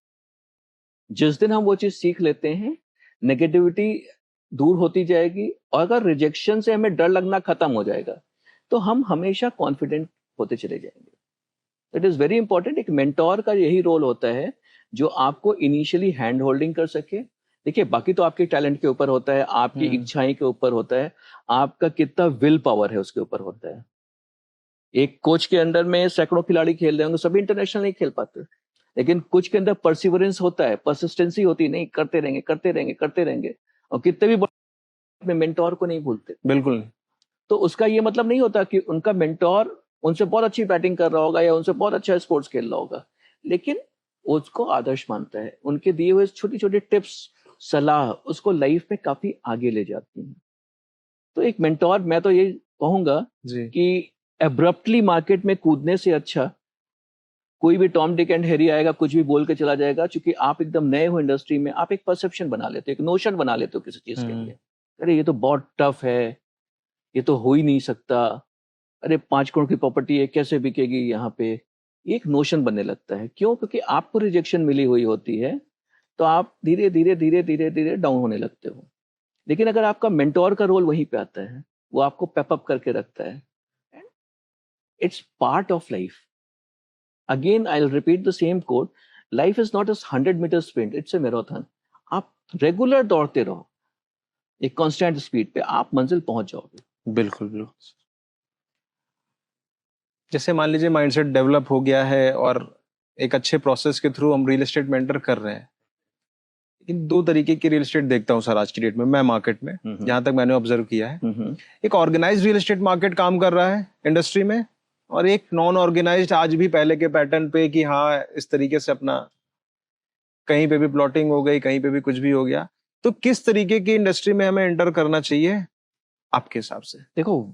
जिस दिन हम वो चीज सीख लेते हैं, नेगेटिविटी दूर होती जाएगी, और अगर रिजेक्शन से हमें डर लगना खत्म हो जाएगा तो हम हमेशा कॉन्फिडेंट होते चले जाएंगे। It is very important. एक मेंटोर का यही रोल होता है जो आपको इनिशियली हैंड होल्डिंग कर सके। देखिए बाकी तो आपके टैलेंट के ऊपर होता है, आपकी इच्छाएं के ऊपर होता है, आपका कितना विल पावर है उसके ऊपर होता है। एक कोच के अंडर में सैकड़ों खिलाड़ी खेल रहे होंगे, सभी इंटरनेशनल नहीं खेल पाते, लेकिन कुछ के अंदर परसिवरेंस होता है, परसिस्टेंसी होती है, नहीं करते रहेंगे करते रहेंगे करते रहेंगे, और कितने भी अपने मेंटोर को नहीं भूलते। बिल्कुल। तो उसका ये मतलब नहीं होता कि उनका मेंटोर उनसे बहुत अच्छी बैटिंग कर रहा होगा या उनसे बहुत अच्छा स्पोर्ट्स खेल रहा होगा, लेकिन उसको आदर्श मानता है, उनके दिए हुए छोटी छोटी टिप्स सलाह उसको लाइफ में काफी आगे ले जाती हैं। तो एक मेंटोर, मैं तो ये कहूंगा कि एब्रप्टली मार्केट में कूदने से अच्छा कोई भी टॉम डिक एंड हैरी आएगा कुछ भी बोल के चला जाएगा, क्योंकि आप एकदम नए हो इंडस्ट्री में, आप एक परसेप्शन बना लेते हो, एक नोशन बना लेते हो किसी चीज के लिए, अरे ये तो बहुत टफ है, ये तो हो ही नहीं सकता, अरे 5 करोड़ की प्रॉपर्टी है कैसे बिकेगी यहाँ पे, ये एक नोशन बनने लगता है। क्यों? क्योंकि आपको रिजेक्शन मिली हुई होती है, तो आप धीरे धीरे धीरे धीरे धीरे डाउन होने लगते हो। लेकिन अगर आपका मेंटोर का रोल वहीं पे आता है, वो आपको पेपअप करके रखता है, it's part of life. Again I will repeat the same quote, life is not a 100 metre sprint, it's a marathon. आप रेगुलर दौड़ते रहो एक कांस्टेंट स्पीड पे, आप मंजिल पहुंच जाओगे। बिल्कुल बिल्कुल। जैसे मान लीजिए माइंडसेट डेवलप हो गया है और एक अच्छे प्रोसेस के थ्रू हम रियल एस्टेट में एंटर कर रहे हैं, लेकिन 2 तरीके की रियल एस्टेट देखता हूँ सर आज की डेट में, मैं मार्केट में जहां तक मैंने ऑब्जर्व किया है। एक ऑर्गेनाइज्ड रियल एस्टेट मार्केट काम कर रहा है इंडस्ट्री में, और एक नॉन ऑर्गेनाइज्ड आज भी पहले के पैटर्न पे कि हाँ इस तरीके से अपना कहीं पे भी प्लॉटिंग हो गई, कहीं पे भी कुछ भी हो गया। तो किस तरीके की इंडस्ट्री में हमें एंटर करना चाहिए आपके हिसाब से? देखो,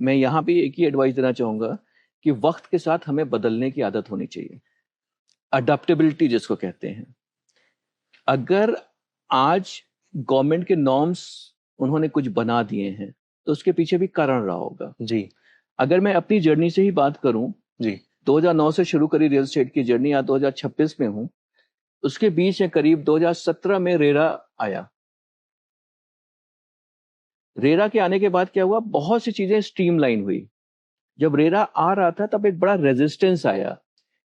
मैं यहाँ पे एक ही एडवाइस देना चाहूंगा कि वक्त के साथ हमें बदलने की आदत होनी चाहिए, अडेप्टेबिलिटी जिसको कहते हैं। अगर आज गवर्नमेंट के नॉर्म्स उन्होंने कुछ बना दिए हैं तो उसके पीछे भी कारण रहा होगा जी। अगर मैं अपनी जर्नी से ही बात करूं जी। 2009 से शुरू करी रियल एस्टेट की जर्नी, आज 2026 में हूं, उसके बीच में करीब 2017 में रेरा आया। रेरा के आने के बाद क्या हुआ, बहुत सी चीजें स्ट्रीमलाइन हुई। जब रेरा आ रहा था तब एक बड़ा रेजिस्टेंस आया,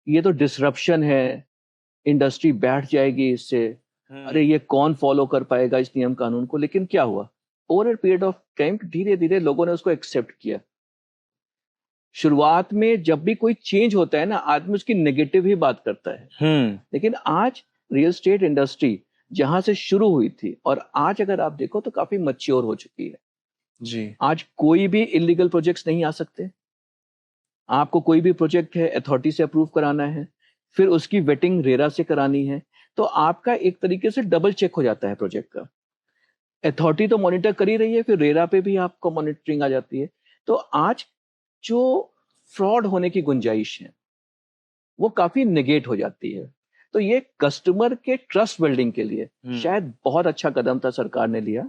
ये तो डिसरप्शन है, इंडस्ट्री बैठ जाएगी इससे, अरे ये कौन फॉलो कर पाएगा इस नियम कानून को। लेकिन क्या हुआ, over a period of time धीरे धीरे लोगों ने उसको एक्सेप्ट किया। शुरुआत में जब भी कोई चेंज होता है ना, आदमी उसकी नेगेटिव ही बात करता है, लेकिन आज रियल एस्टेट इंडस्ट्री जहां से शुरू हुई थी और आज अगर आप देखो तो काफी मैच्योर हो चुकी है जी। आज कोई भी इलीगल प्रोजेक्ट्स नहीं आ सकते। आपको कोई भी प्रोजेक्ट है अथॉरिटी से अप्रूव कराना है, फिर उसकी वेटिंग रेरा से करानी है, तो आपका एक तरीके से डबल चेक हो जाता है प्रोजेक्ट का। अथॉरिटी तो मॉनिटर कर ही रही है, फिर रेरा पे भी आपको मॉनिटरिंग आ जाती है। तो आज जो फ्रॉड होने की गुंजाइश है वो काफी नेगेट हो जाती है। तो ये कस्टमर के ट्रस्ट बिल्डिंग के लिए शायद बहुत अच्छा कदम था सरकार ने लिया।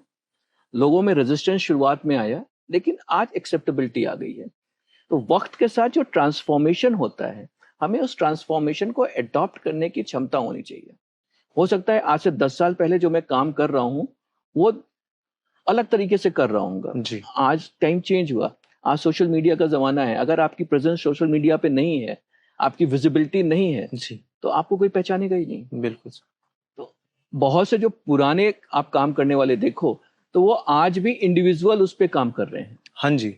लोगों में रेजिस्टेंस शुरुआत में आया, लेकिन आज एक्सेप्टेबिलिटी आ गई है। तो वक्त के साथ जो ट्रांसफॉर्मेशन होता है, हमें उस ट्रांसफॉर्मेशन को अडॉप्ट करने की क्षमता होनी चाहिए। हो सकता है आज से 10 साल पहले जो मैं काम कर रहा हूँ वो अलग तरीके से कर रहा हूँ जी। आज टाइम चेंज हुआ, आज सोशल मीडिया का जमाना है। अगर आपकी प्रेजेंस सोशल मीडिया पे नहीं है, आपकी विजिबिलिटी नहीं है जी, तो आपको कोई पहचानेगा ही नहीं। बिल्कुल। तो बहुत से जो पुराने आप काम करने वाले देखो तो वो आज भी इंडिविजुअल उस पे काम कर रहे हैं। हाँ जी।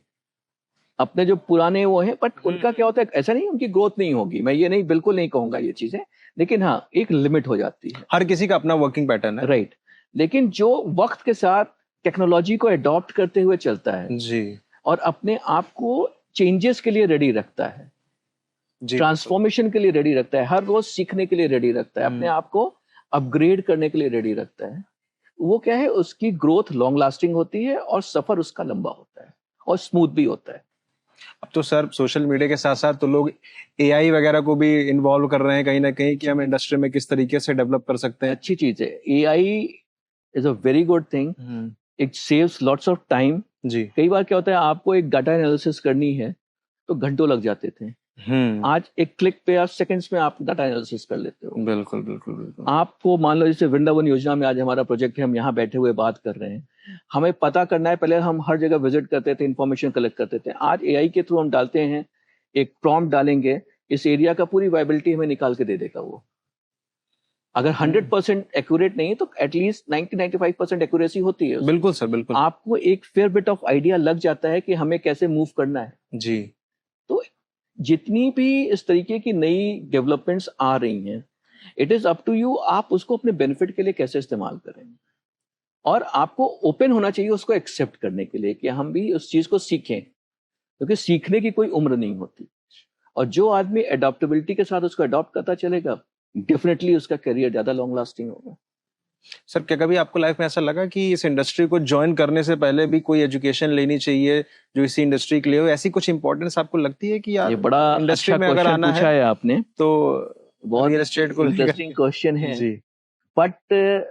अपने जो पुराने वो हैं, बट उनका क्या होता है, ऐसा नहीं उनकी ग्रोथ नहीं होगी, मैं ये नहीं बिल्कुल नहीं कहूंगा ये चीजें, लेकिन हाँ एक लिमिट हो जाती है। हर किसी का अपना वर्किंग पैटर्न है, राइट। लेकिन जो वक्त के साथ टेक्नोलॉजी को अडॉप्ट करते हुए चलता है जी, और अपने आप को चेंजेस के लिए रेडी रखता है, ट्रांसफॉर्मेशन के लिए रेडी रखता है, हर रोज सीखने के लिए रेडी रखता है, अपने आप को अपग्रेड करने के लिए रेडी रखता है, वो क्या है, उसकी ग्रोथ लॉन्ग लास्टिंग होती है और सफर उसका लंबा होता है और स्मूथ भी होता है। अब तो सर सोशल मीडिया के साथ साथ तो लोग एआई वगैरह को भी इन्वॉल्व कर रहे हैं कहीं ना कहीं, कि हम इंडस्ट्री में किस तरीके से डेवलप कर सकते हैं। अच्छी चीज है, AI is a very good thing, it saves lots of time. जी। कई बार क्या होता है, आपको एक डाटा एनालिसिस करनी है तो घंटों लग जाते थे, आज एक क्लिक पे आप सेकंड्स में आप डाटा एनालिसिस कर लेते हो। बिल्कुल बिल्कुल बिल्कुल। आपको मान लो जैसे वृंदावन योजना में आज हमारा प्रोजेक्ट है, हम यहाँ बैठे हुए बात कर रहे हैं, हमें पता करना है, पहले हम हर जगह विजिट करते थे, इंफॉर्मेशन कलेक्ट करते थे, आज एआई के थ्रू हम डालते हैं, एक प्रॉम्प्ट डालेंगे, इस एरिया का पूरी वायबिलिटी हमें निकाल के दे देगा वो। अगर 100% एक्यूरेट नहीं तो एटलीस्ट 90-95% एक्यूरेसी होती है। बिल्कुल सर, बिल्कुल। आपको एक फेयर बिट ऑफ आइडिया लग जाता है कि हमें कैसे मूव करना है। जी। तो जितनी भी इस तरीके की नई डेवलपमेंट्स आ रही हैं, it is up to you, आप उसको अपने बेनिफिट के लिए कैसे इस्तेमाल करें। और आपको ओपन होना चाहिए उसको एक्सेप्ट करने के लिए कि हम भी उस चीज को सीखें, क्योंकि सीखने की कोई उम्र नहीं होती। और जो आदमी अडॉप्टेबिलिटी के साथ उसको अडॉप्ट करता चलेगा, डेफिनेटली उसका करियर ज्यादा लॉन्ग लास्टिंग होगा। सर क्या कभी आपको लाइफ में ऐसा लगा कि इस इंडस्ट्री को ज्वाइन करने से पहले भी कोई एजुकेशन लेनी चाहिए जो इसी इंडस्ट्री के लिए हो? ऐसी कुछ इंपॉर्टेंस आपको लगती है कि यार ये बड़ा इंडस्ट्री अच्छा में अगर क्वेश्चन आना पूछा है आपने, तो बहुत रियल एस्टेट को इंटरेस्टिंग क्वेश्चन है। जी बट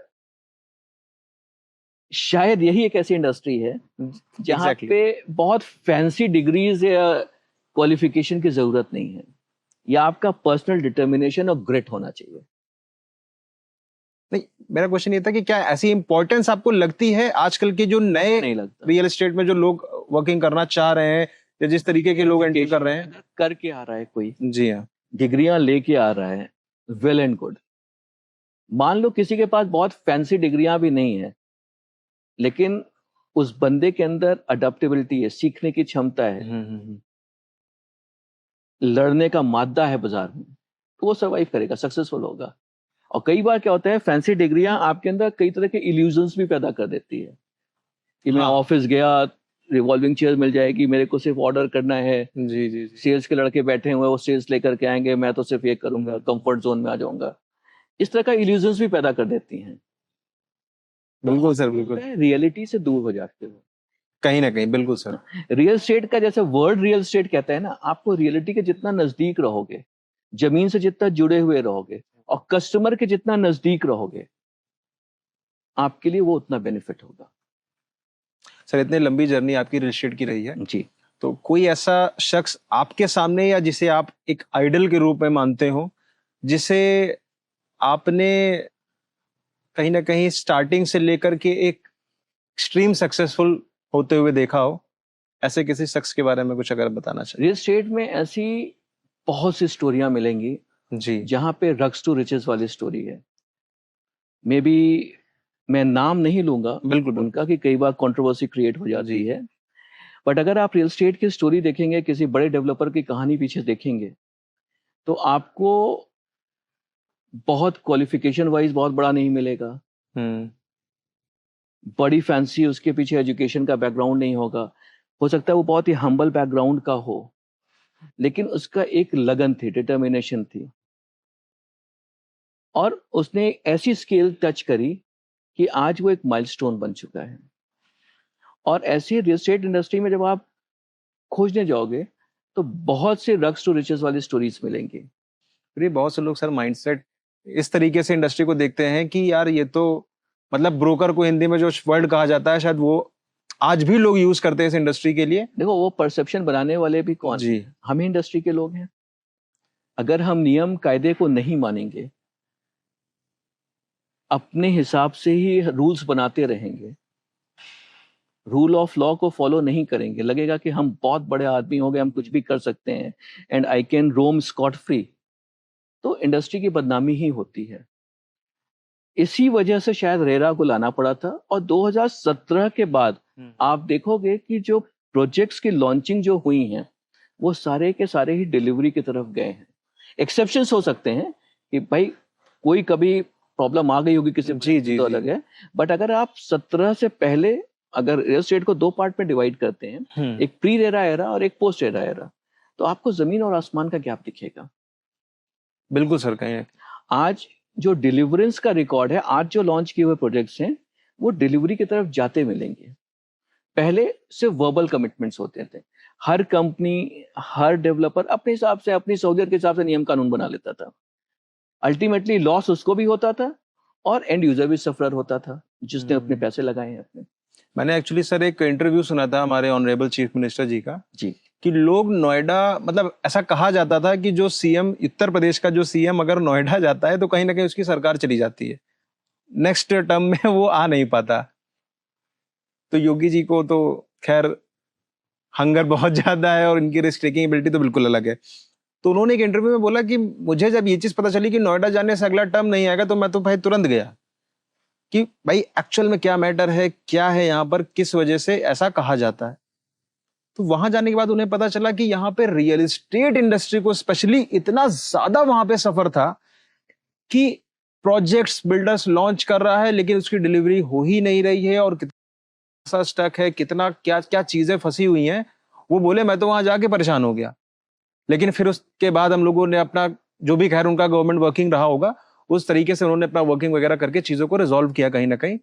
शायद यही एक ऐसी इंडस्ट्री है जहाँ Exactly. पे बहुत फैंसी डिग्रीज या क्वालिफिकेशन की जरूरत नहीं है, या आपका पर्सनल डिटर्मिनेशन और ग्रिट होना चाहिए। नहीं, मेरा क्वेश्चन ये था कि क्या ऐसी इंपॉर्टेंस आपको लगती है आजकल के जो नए नहीं लगता। रियल एस्टेट में जो लोग वर्किंग करना चाह रहे हैं या जिस तरीके के लोग एंट्री कर रहे हैं? अगर करके आ रहा है कोई, जी हाँ, डिग्रियां लेके आ रहा है, वेल एंड गुड। मान लो किसी के पास बहुत फैंसी डिग्रियां भी नहीं है, लेकिन उस बंदे के अंदर अडेप्टेबिलिटी है, सीखने की क्षमता है, लड़ने का मादा है बाजार में, तो वो सर्वाइव करेगा, सक्सेसफुल होगा। और कई बार क्या होता है, फैंसी डिग्रियां आपके अंदर कई तरह के इल्यूजन्स भी पैदा कर देती है कि मैं ऑफिस गया, रिवॉल्विंग चेयर मिल जाएगी, मेरे को सिर्फ ऑर्डर करना है, जी जी जी। सेल्स के लड़के बैठे हुए, वो सेल्स लेकर के आएंगे, मैं तो सिर्फ ये करूंगा, कंफर्ट जोन में आ जाऊंगा। इस तरह का इल्यूजन्स भी पैदा कर देती हैं। बिल्कुल सर, बिल्कुल रियलिटी से दूर हो जाते हो कहीं ना कहीं। बिल्कुल सर। रियल एस्टेट का जैसे वर्ड रियल एस्टेट कहता है ना, आपको रियलिटी के जितना नजदीक रहोगे, जमीन से जितना जुड़े हुए रहोगे और कस्टमर के जितना नजदीक रहोगे, आपके लिए वो उतना बेनिफिट होगा। सर इतनी लंबी जर्नी आपकी रियल एस्टेट की रही है जी, तो कोई ऐसा शख्स आपके सामने या जिसे आप एक आइडल के रूप में मानते हो, जिसे आपने कहीं ना कहीं स्टार्टिंग से लेकर के एक एक्सट्रीम सक्सेसफुल होते हुए देखा हो, ऐसे किसी शख्स के बारे में कुछ अगर बताना चाहिए? रियल एस्टेट में ऐसी बहुत सी स्टोरियां मिलेंगी जी जहां पे रग्स टू रिचेस वाली स्टोरी है। मे बी मैं नाम नहीं लूंगा बिल्कुल उनका, कि कई बार कंट्रोवर्सी क्रिएट हो जाती है। बट अगर आप रियल एस्टेट की स्टोरी देखेंगे, किसी बड़े डेवलपर की कहानी पीछे देखेंगे, तो आपको बहुत क्वालिफिकेशन वाइज बहुत बड़ा नहीं मिलेगा, बड़ी फैंसी उसके पीछे एजुकेशन का बैकग्राउंड नहीं होगा, हो सकता है वो बहुत ही हम्बल बैकग्राउंड का हो, लेकिन उसका एक लगन थी, डिटर्मिनेशन थी, और उसने ऐसी स्केल टच करी कि आज वो एक माइलस्टोन बन चुका है। और ऐसी रियल एस्टेट इंडस्ट्री में जब आप खोजने जाओगे तो बहुत से रग्स टू रिचेस वाली स्टोरीज मिलेंगी। फिर बहुत से लोग सर माइंडसेट इस तरीके से इंडस्ट्री को देखते हैं कि यार ये तो मतलब ब्रोकर को हिंदी में जो वर्ड कहा जाता है, शायद वो आज भी लोग यूज करते हैं इस इंडस्ट्री के लिए। देखो, वो परसेप्शन बनाने वाले भी कौन जी, हम ही इंडस्ट्री के लोग हैं। अगर हम नियम कायदे को नहीं मानेंगे, अपने हिसाब से ही रूल्स बनाते रहेंगे, रूल ऑफ लॉ को फॉलो नहीं करेंगे, लगेगा कि हम बहुत बड़े आदमी हो गए, हम कुछ भी कर सकते हैं and I can roam scot free, तो इंडस्ट्री की बदनामी ही होती है। इसी वजह से शायद रेरा को लाना पड़ा था। और 2017 के बाद आप देखोगे कि जो प्रोजेक्ट्स की लॉन्चिंग जो हुई हैं, वो सारे के सारे ही डिलीवरी की तरफ गए हैं। एक्सेप्शंस हो सकते हैं कि भाई कोई कभी प्रॉब्लम आ गई होगी किसी जी जी तो जी। अलग है, बट अगर आप 17 से पहले अगर रियल एस्टेट को दो पार्ट में डिवाइड करते हैं, एक प्री रेरा एरा और एक पोस्ट रेरा एरा, तो आपको जमीन और आसमान का गैप दिखेगा। बिल्कुल सर, कहीं आज जो डिलीवरेंस का रिकॉर्ड है, आज जो लॉन्च किए हुए प्रोजेक्ट्स हैं, वो डिलीवरी की तरफ जाते मिलेंगे। पहले सिर्फ वर्बल कमिटमेंट्स होते थे, हर कंपनी हर डेवलपर अपने हिसाब से, अपनी सहूलियत के हिसाब से नियम कानून बना लेता था। अल्टीमेटली लॉस उसको भी होता था और एंड यूजर भी सफर होता था, जिसने अपने पैसे लगाए हैं अपने। मैंने एक्चुअली सर एक इंटरव्यू सुना था हमारे ऑनरेबल चीफ मिनिस्टर जी का, जी, कि लोग नोएडा, मतलब ऐसा कहा जाता था कि जो सीएम, उत्तर प्रदेश का जो सीएम अगर नोएडा जाता है तो कहीं ना कहीं उसकी सरकार चली जाती है, नेक्स्ट टर्म में वो आ नहीं पाता। तो योगी जी को तो खैर हंगर बहुत ज्यादा है और इनकी रिस्क टेकिंग एबिलिटी तो बिल्कुल अलग है। तो उन्होंने एक इंटरव्यू में बोला कि मुझे जब ये चीज पता चली कि नोएडा जाने से अगला टर्म नहीं आएगा, तो मैं तो भाई तुरंत गया कि भाई एक्चुअल में क्या मैटर है, क्या है यहाँ पर, किस वजह से ऐसा कहा जाता है। तो वहां जाने के बाद उन्हें पता चला कि यहाँ पे रियल एस्टेट इंडस्ट्री को स्पेशली इतना ज्यादा वहां पे सफर था कि प्रोजेक्ट्स बिल्डर्स लॉन्च कर रहा है लेकिन उसकी डिलीवरी हो ही नहीं रही है, और कितना स्टक है, कितना क्या क्या चीजें फंसी हुई हैं। वो बोले मैं तो वहां जाके परेशान हो गया। लेकिन फिर उसके बाद हम लोगों ने अपना, जो भी खैर उनका गवर्नमेंट वर्किंग रहा होगा, उस तरीके से उन्होंने अपना वर्किंग वगैरह करके चीजों को रिजॉल्व किया कहीं ना कहीं।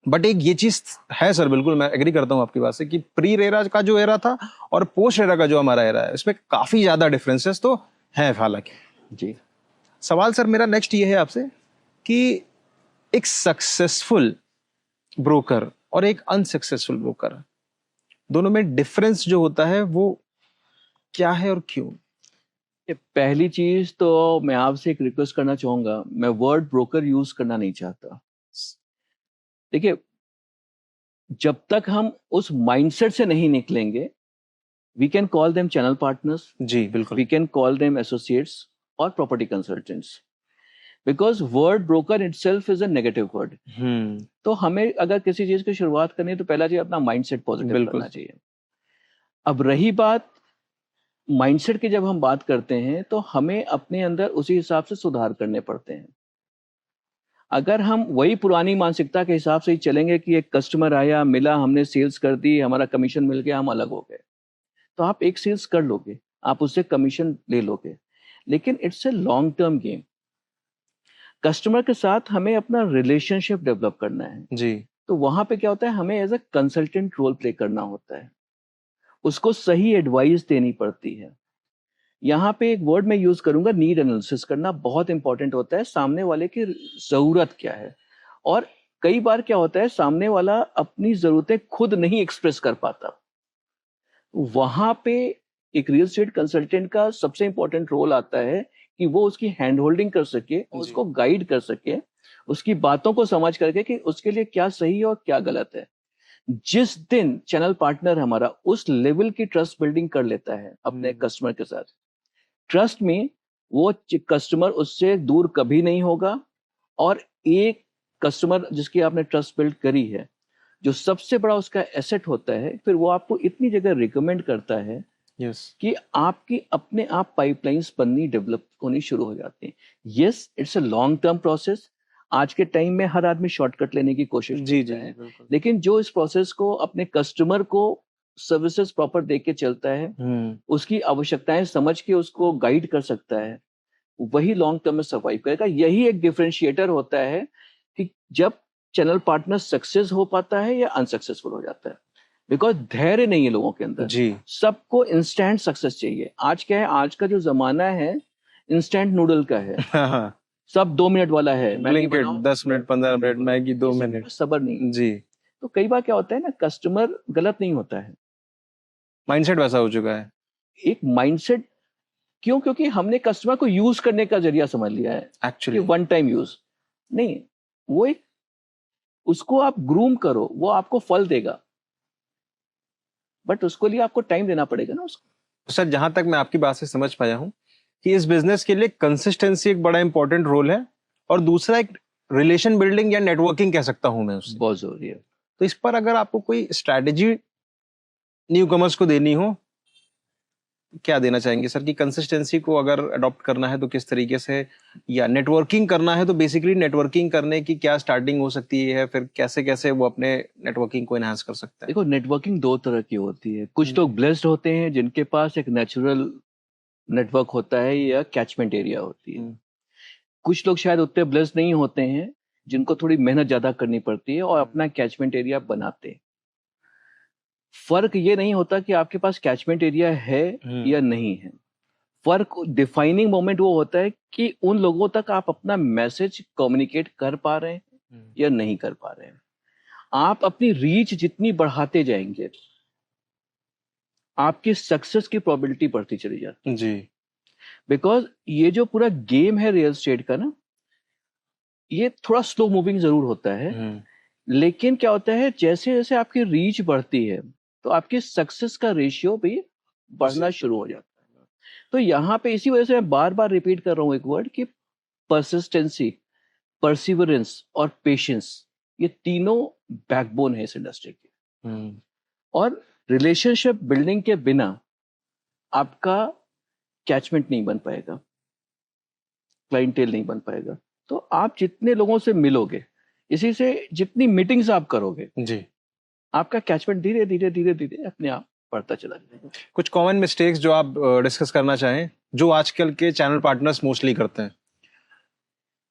बट एक ये चीज है सर, बिल्कुल मैं एग्री करता हूँ आपकी बात से कि प्री रेरा का जो एरा था और पोस्ट रेरा का जो हमारा एरा है, इसमें काफी ज्यादा डिफरेंसेस तो हैं हालांकि। जी। सवाल सर मेरा नेक्स्ट ये है आपसे कि एक सक्सेसफुल ब्रोकर और एक अनसक्सेसफुल ब्रोकर, दोनों में डिफरेंस जो होता है वो क्या है और क्यों? पहली चीज तो मैं आपसे एक रिक्वेस्ट करना चाहूंगा, मैं वर्ड ब्रोकर यूज करना नहीं चाहता। देखिए, जब तक हम उस माइंडसेट से नहीं निकलेंगे, we can call them channel partners, जी बिल्कुल, we can call them associates और property consultants, because word broker itself is a negative word. तो हमें अगर किसी चीज की शुरुआत करनी है तो पहला चीज अपना माइंडसेट पॉजिटिव करना चाहिए। अब रही बात माइंडसेट की, जब हम बात करते हैं तो हमें अपने अंदर उसी हिसाब से सुधार करने पड़ते हैं। अगर हम वही पुरानी मानसिकता के हिसाब से ही चलेंगे कि एक कस्टमर आया, मिला, हमने सेल्स कर दी, हमारा कमीशन मिल गया, हम अलग हो गए, तो आप एक सेल्स कर लोगे, आप उससे कमीशन ले लोगे, लेकिन it's a long term game. Customer के साथ हमें अपना रिलेशनशिप डेवलप करना है जी। तो वहां पे क्या होता है, हमें as a consultant role play करना होता है, उसको सही एडवाइस देनी पड़ती है। यहाँ पे एक वर्ड मैं यूज करूंगा, नीड एनालिसिस करना बहुत इंपॉर्टेंट होता है। सामने वाले की जरूरत क्या है, और कई बार क्या होता है, सामने वाला अपनी जरूरतें खुद नहीं एक्सप्रेस कर पाता। वहां पे एक रियल एस्टेट कंसल्टेंट का सबसे इंपॉर्टेंट रोल आता है कि वो उसकी हैंड होल्डिंग कर सके, उसको गाइड कर सके, उसकी बातों को समझ करके कि उसके लिए क्या सही है और क्या गलत है। जिस दिन चैनल पार्टनर हमारा उस लेवल की ट्रस्ट बिल्डिंग कर लेता है अपने कस्टमर के साथ, ट्रस्ट में वो कस्टमर उससे दूर कभी नहीं होगा। और एक कस्टमर जिसकी आपने ट्रस्ट बिल्ड करी है, जो सबसे बड़ा उसका एसेट होता है, फिर वो आपको इतनी जगह रिकमेंड करता है कि आपकी अपने आप पाइपलाइंस बननी, डेवलप होनी शुरू हो जाती है। Yes, it's a long term process. आज के टाइम में हर आदमी शॉर्टकट लेने की कोशिश करता है, लेकिन जो इस प्रोसेस को अपने कस्टमर को सर्विसेज प्रॉपर दे के चलता है, उसकी आवश्यकताएं समझ के उसको गाइड कर सकता है, वही लॉन्ग टर्म में सर्वाइव करेगा। यही एक डिफरेंशिएटर होता है कि जब चैनल पार्टनर सक्सेस हो पाता है या अनसक्सेसफुल हो जाता है। बिकॉज धैर्य नहीं है लोगों के अंदर जी। सबको इंस्टेंट सक्सेस चाहिए। आज क्या है, आज का जो जमाना है इंस्टेंट नूडल का है। सब 2 मिनट वाला है, Blinkit 10 minute 15 minute, Maggi 2 minute, सबर नहीं जी। तो कई बार क्या होता है ना, कस्टमर गलत नहीं होता है, माइंडसेट वैसा हो चुका है। एक माइंडसेट। क्यों? क्योंकि हमने कस्टमर को यूज करने का जरिया समझ लिया है एक्चुअली, वन टाइम यूज नहीं। वो एक, उसको आप ग्रूम करो, वो आपको फल देगा, बट उसको लिए आपको टाइम देना पड़ेगा ना उसको। सर जहां तक मैं आपकी बात से समझ पाया हूं कि इस बिजनेस के लिए कंसिस्टेंसी एक बड़ा इंपॉर्टेंट रोल है, और दूसरा एक रिलेशन बिल्डिंग या नेटवर्किंग कह सकता हूं मैं उससे, बहुत जरूरी है। तो इस पर अगर आपको कोई स्ट्रैटेजी न्यू कमर्स को देनी हो, क्या देना चाहेंगे सर? कि कंसिस्टेंसी को अगर अडॉप्ट करना है तो किस तरीके से, या नेटवर्किंग करना है तो बेसिकली नेटवर्किंग करने की क्या स्टार्टिंग हो सकती है, फिर कैसे कैसे वो अपने नेटवर्किंग को एनहांस कर सकता है? देखो, नेटवर्किंग 2 तरह की होती है। कुछ लोग ब्लेस्ड होते हैं जिनके पास एक नेचुरल नेटवर्क होता है या कैचमेंट एरिया होती है। कुछ लोग शायद उतने ब्लेस्ड नहीं होते हैं, जिनको थोड़ी मेहनत ज्यादा करनी पड़ती है और अपना कैचमेंट एरिया बनाते हैं। फर्क ये नहीं होता कि आपके पास कैचमेंट एरिया है या नहीं है। फर्क, डिफाइनिंग मोमेंट वो होता है कि उन लोगों तक आप अपना मैसेज कम्युनिकेट कर पा रहे हैं या नहीं कर पा रहे हैं। आप अपनी रीच जितनी बढ़ाते जाएंगे, आपकी सक्सेस की प्रोबेबिलिटी बढ़ती चली जाती है जी। बिकॉज ये जो पूरा गेम है रियल एस्टेट का ना, ये थोड़ा स्लो मूविंग जरूर होता है, लेकिन क्या होता है, जैसे जैसे आपकी रीच बढ़ती है तो आपकी सक्सेस का रेशियो भी बढ़ना शुरू हो जाता है। तो यहाँ पे इसी वजह से मैं बार बार रिपीट कर रहा हूँ एक वर्ड कि परसिस्टेंसी, परसिवरेंस और पेशेंस, ये तीनों बैकबोन है इस इंडस्ट्री की। और रिलेशनशिप बिल्डिंग के बिना आपका कैचमेंट नहीं बन पाएगा, क्लाइंटेल नहीं बन पाएगा। तो आप जितने लोगों से मिलोगे, इसी से जितनी मीटिंग्स आप करोगे जी, आपका कैचमेंट धीरे धीरे धीरे धीरे अपने आप बढ़ता चला जाएगा। कुछ कॉमन मिस्टेक्स जो आप डिस्कस करना चाहें, जो आजकल के चैनल पार्टनर्स मोस्टली करते हैं?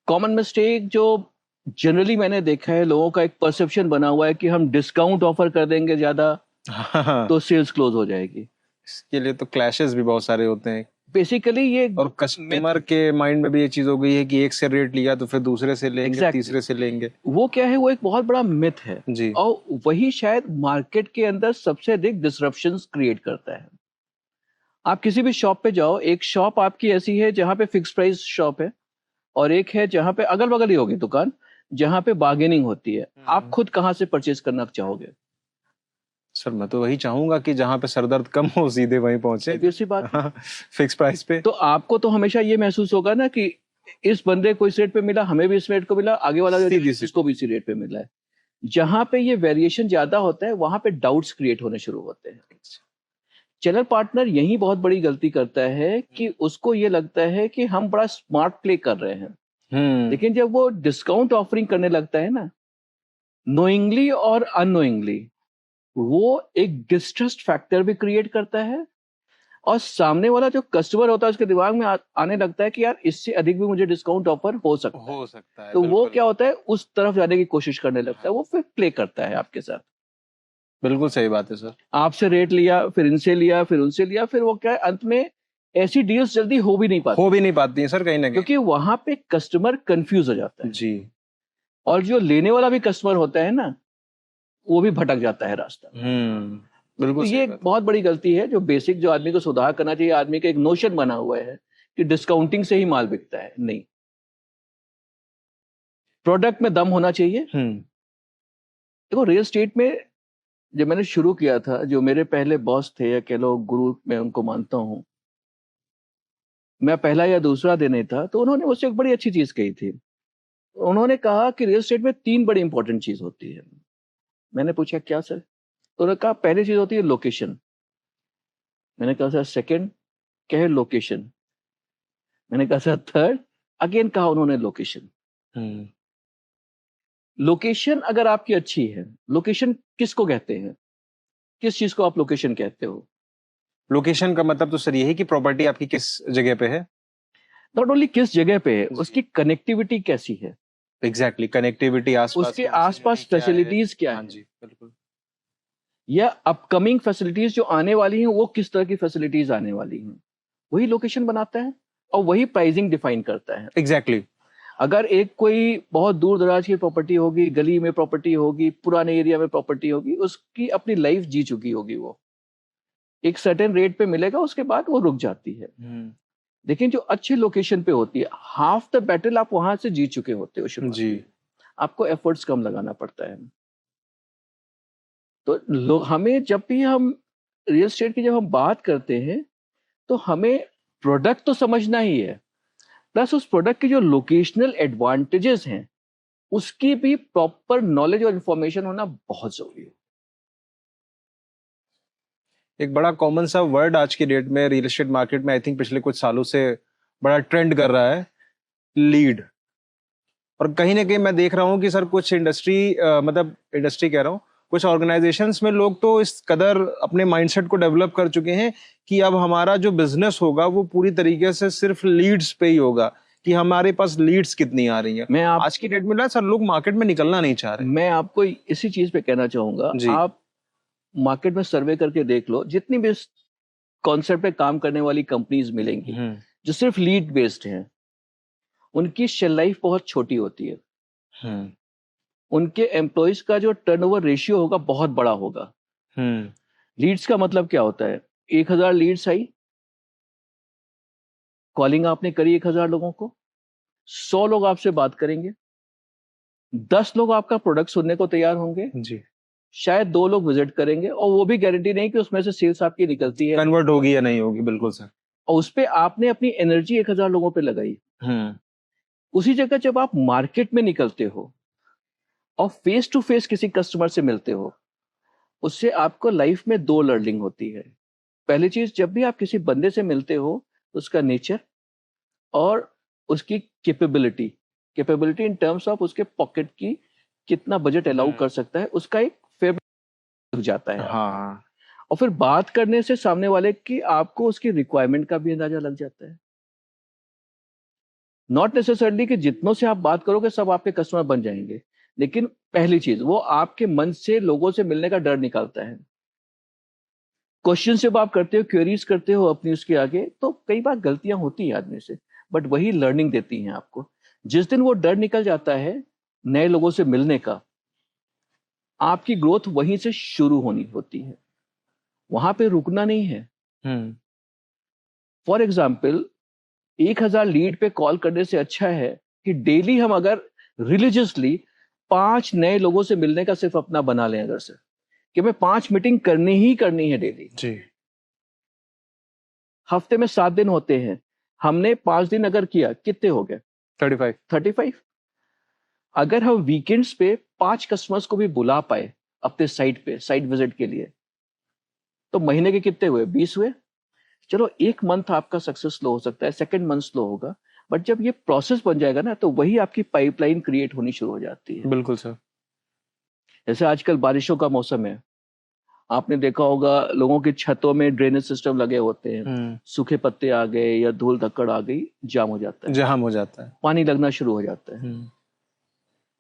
कॉमन मिस्टेक जो जनरली मैंने देखा है, लोगों का एक परसेप्शन बना हुआ है कि हम डिस्काउंट ऑफर कर देंगे ज्यादा तो सेल्स क्लोज हो जाएगी। इसके लिए तो क्लैशेस भी बहुत सारे होते हैं बेसिकली ये, और कस्टमर के माइंड में भी ये चीज हो गई है कि एक से रेट लिया तो फिर दूसरे से लेंगे, Exactly. तीसरे से लेंगे। वो क्या है, वो एक बहुत बड़ा मिथ है जी, और वही शायद मार्केट के अंदर सबसे अधिक डिसरप्शंस क्रिएट करता है। आप किसी भी शॉप पे जाओ, एक शॉप आपकी ऐसी है जहां पे फिक्स प्राइस शॉप है और एक है जहां पे अगल बगल ही होगी दुकान, जहां पे बार्गेनिंग होती है। आप खुद कहां से परचेज करना चाहोगे? सर मैं तो वही चाहूंगा कि जहाँ पे सरदर्द कम हो सीधे वहीं पहुंचे, दूसरी बात, फिक्स प्राइस पे। तो आपको तो हमेशा ये महसूस होगा ना कि इस बंदे को इस रेट पे मिला, हमें भी इस रेट को मिला, आगे वाला इसको भी इसी रेट पे मिला है। जहां पे ये वेरिएशन ज्यादा होता है वहां पे डाउट्स क्रिएट होने शुरू होते हैं। चैनल पार्टनर यही बहुत बड़ी गलती करता है कि उसको ये लगता है कि हम बड़ा स्मार्ट प्ले कर रहे हैं, लेकिन जब वो डिस्काउंट ऑफरिंग करने लगता है ना, नोइंगली और अननोइंगली, वो एक डिस्ट्रस्ट फैक्टर भी क्रिएट करता है और सामने वाला जो कस्टमर होता है उसके दिमाग में आने लगता है कि यार इससे अधिक भी मुझे डिस्काउंट ऑफर हो सकता है। तो वो क्या होता है, उस तरफ जाने की कोशिश करने लगता है, वो फिर प्ले करता है आपके साथ। बिल्कुल सही बात है सर। आपसे रेट लिया, फिर इनसे लिया, फिर उनसे लिया, फिर वो क्या है, अंत में ऐसी डील्स जल्दी हो भी नहीं पाती है सर, कहीं ना कहीं, क्योंकि वहां पे कस्टमर कंफ्यूज हो जाता है जी, और जो लेने वाला भी कस्टमर होता है ना, वो भी भटक जाता है रास्ता। बिल्कुल तो ये एक बहुत बड़ी गलती है जो बेसिक, जो आदमी को सुधार करना चाहिए। आदमी का एक नोशन बना हुआ है कि डिस्काउंटिंग से ही माल बिकता है, नहीं, प्रोडक्ट में दम होना चाहिए। देखो रियल एस्टेट में जब मैंने शुरू किया था, जो मेरे पहले बॉस थे या कह लो गुरु, मैं उनको मानता हूं, मैं पहला या दूसरा दिन ही था, तो उन्होंने मुझसे एक बड़ी अच्छी चीज कही थी। उन्होंने कहा कि रियल एस्टेट में 3 बड़ी इंपॉर्टेंट चीज होती है। मैंने पूछा क्या सर? तो उन्होंने कहा पहली चीज होती है लोकेशन। मैंने कहा सर सेकंड? क्या है लोकेशन? मैंने कहा सर थर्ड? अगेन कहा उन्होंने लोकेशन। लोकेशन अगर आपकी अच्छी है, लोकेशन किसको कहते हैं, किस चीज को आप लोकेशन कहते हो? लोकेशन का मतलब तो सर यही कि प्रॉपर्टी आपकी किस जगह पे है। नॉट ओनली किस जगह पे है, उसकी कनेक्टिविटी कैसी है। एग्जैक्टली, कनेक्टिविटी, आसपास उसके आसपास फैसिलिटीज क्या है। हाँ जी, बिल्कुल। या अपकमिंग फैसिलिटीज जो आने वाली हैं, वो किस तरह की फैसिलिटीज आने वाली हैं, वही लोकेशन बनाता है और वही प्राइसिंग डिफाइन करता है। एग्जैक्टली। अगर एक कोई बहुत दूर दराज की प्रॉपर्टी होगी, गली में प्रॉपर्टी होगी, पुराने एरिया में प्रॉपर्टी होगी, उसकी अपनी लाइफ जी चुकी होगी, वो एक सर्टेन रेट पे मिलेगा, उसके बाद वो रुक जाती है। लेकिन जो अच्छी लोकेशन पे होती है, हाफ द बैटल आप वहां से जीत चुके होते हो शुरुआत जी, में। आपको एफर्ट्स कम लगाना पड़ता है। तो हमें जब भी हम रियल एस्टेट की जब हम बात करते हैं, तो हमें प्रोडक्ट तो समझना ही है, प्लस उस प्रोडक्ट के जो लोकेशनल एडवांटेजेस हैं उसकी भी प्रॉपर नॉलेज और इंफॉर्मेशन होना बहुत जरूरी है। एक बड़ा कॉमन सा वर्ड आज की डेट में रियल एस्टेट मार्केट में, आई थिंक पिछले कुछ सालों से बड़ा ट्रेंड कर रहा है, लीड। और कहीं ना कहीं मैं देख रहा हूँ कि सर कुछ इंडस्ट्री कह रहा हूँ, कुछ ऑर्गेनाइजेशंस में लोग तो इस कदर अपने माइंडसेट को डेवलप कर चुके हैं कि अब हमारा जो बिजनेस होगा वो पूरी तरीके से सिर्फ लीड्स पे ही होगा, कि हमारे पास लीड्स कितनी आ रही हैं। आज की डेट में ना सर लोग मार्केट में निकलना नहीं चाह रहे। मैं आपको इसी चीज पे कहना चाहूंगा, आप मार्केट में सर्वे करके देख लो, जितनी भी कॉन्सेप्ट पे काम करने वाली कंपनीज मिलेंगी जो सिर्फ लीड बेस्ड हैं, उनकी शेल लाइफ बहुत छोटी होती है। उनके एम्प्लॉइज का जो टर्नओवर रेशियो होगा बहुत बड़ा होगा। लीड्स का मतलब क्या होता है? 1000 लीड्स आई, कॉलिंग आपने करी 1000 लोगों को, 100 लोग आपसे बात करेंगे, 10 लोग आपका प्रोडक्ट सुनने को तैयार होंगे जी, शायद 2 लोग विजिट करेंगे, और वो भी गारंटी नहीं कि उसमें से सेल्स आपकी निकलती है, कन्वर्ट होगी या नहीं होगी। बिल्कुल सर। और उस पे आपने अपनी एनर्जी 1000 लोगों पे लगाई। उसी जगह जब आप मार्केट में निकलते हो और फेस टू फेस किसी कस्टमर से मिलते हो, उससे आपको लाइफ में 2 लर्निंग होती है। पहली चीज, जब भी आप किसी बंदे से मिलते हो, उसका नेचर और उसकी कैपेबिलिटी इन टर्म्स ऑफ उसके पॉकेट की कितना बजट अलाउ कर सकता है, उसका एक फेयर जाता है। हाँ, और फिर बात करने से सामने वाले की आपको उसकी रिक्वायरमेंट का भी अंदाजा लग जाता है। नॉट नेसेसरली कि जितनों से आप बात करोगे सब आपके कस्टमर बन जाएंगे, लेकिन पहली चीज वो आपके मन से लोगों से मिलने का डर निकालता है। क्वेश्चन जब आप करते हो, क्वेरीज करते हो अपनी उसके आगे, तो कई बार गलतियां होती हैं आदमी से, बट वही लर्निंग देती हैं आपको। जिस दिन वो डर निकल जाता है नए लोगों से मिलने का, आपकी ग्रोथ वहीं से शुरू होनी होती है, वहां पे रुकना नहीं है। फॉर एग्जाम्पल, 1000 लीड पे कॉल करने से अच्छा है कि डेली हम अगर रिलीजियसली 5 नए लोगों से मिलने का सिर्फ अपना बना लें, अगर से कि मैं 5 मीटिंग करनी ही करनी है डेली। जी। हफ्ते में 7 दिन होते हैं, हमने 5 दिन अगर किया, कितने हो गए? 35। अगर हम वीकेंड्स पे 5 कस्टमर्स को भी बुला पाए अपने साइट पे, साइट विजिट के लिए, तो महीने के कितने हुए? 20 हुए। चलो, एक मंथ आपका सक्सेस स्लो हो सकता है, सेकंड मंथ स्लो होगा, बट जब ये प्रोसेस बन जाएगा ना, तो वही आपकी पाइपलाइन क्रिएट होनी शुरू हो जाती है। बिल्कुल सर। जैसे आजकल बारिशों का मौसम है, आपने देखा होगा लोगों की छतों में ड्रेनेज सिस्टम लगे होते हैं, सूखे पत्ते आ गए या धूल धक्कड़ आ गई, जाम हो जाता है, पानी लगना शुरू हो जाता है।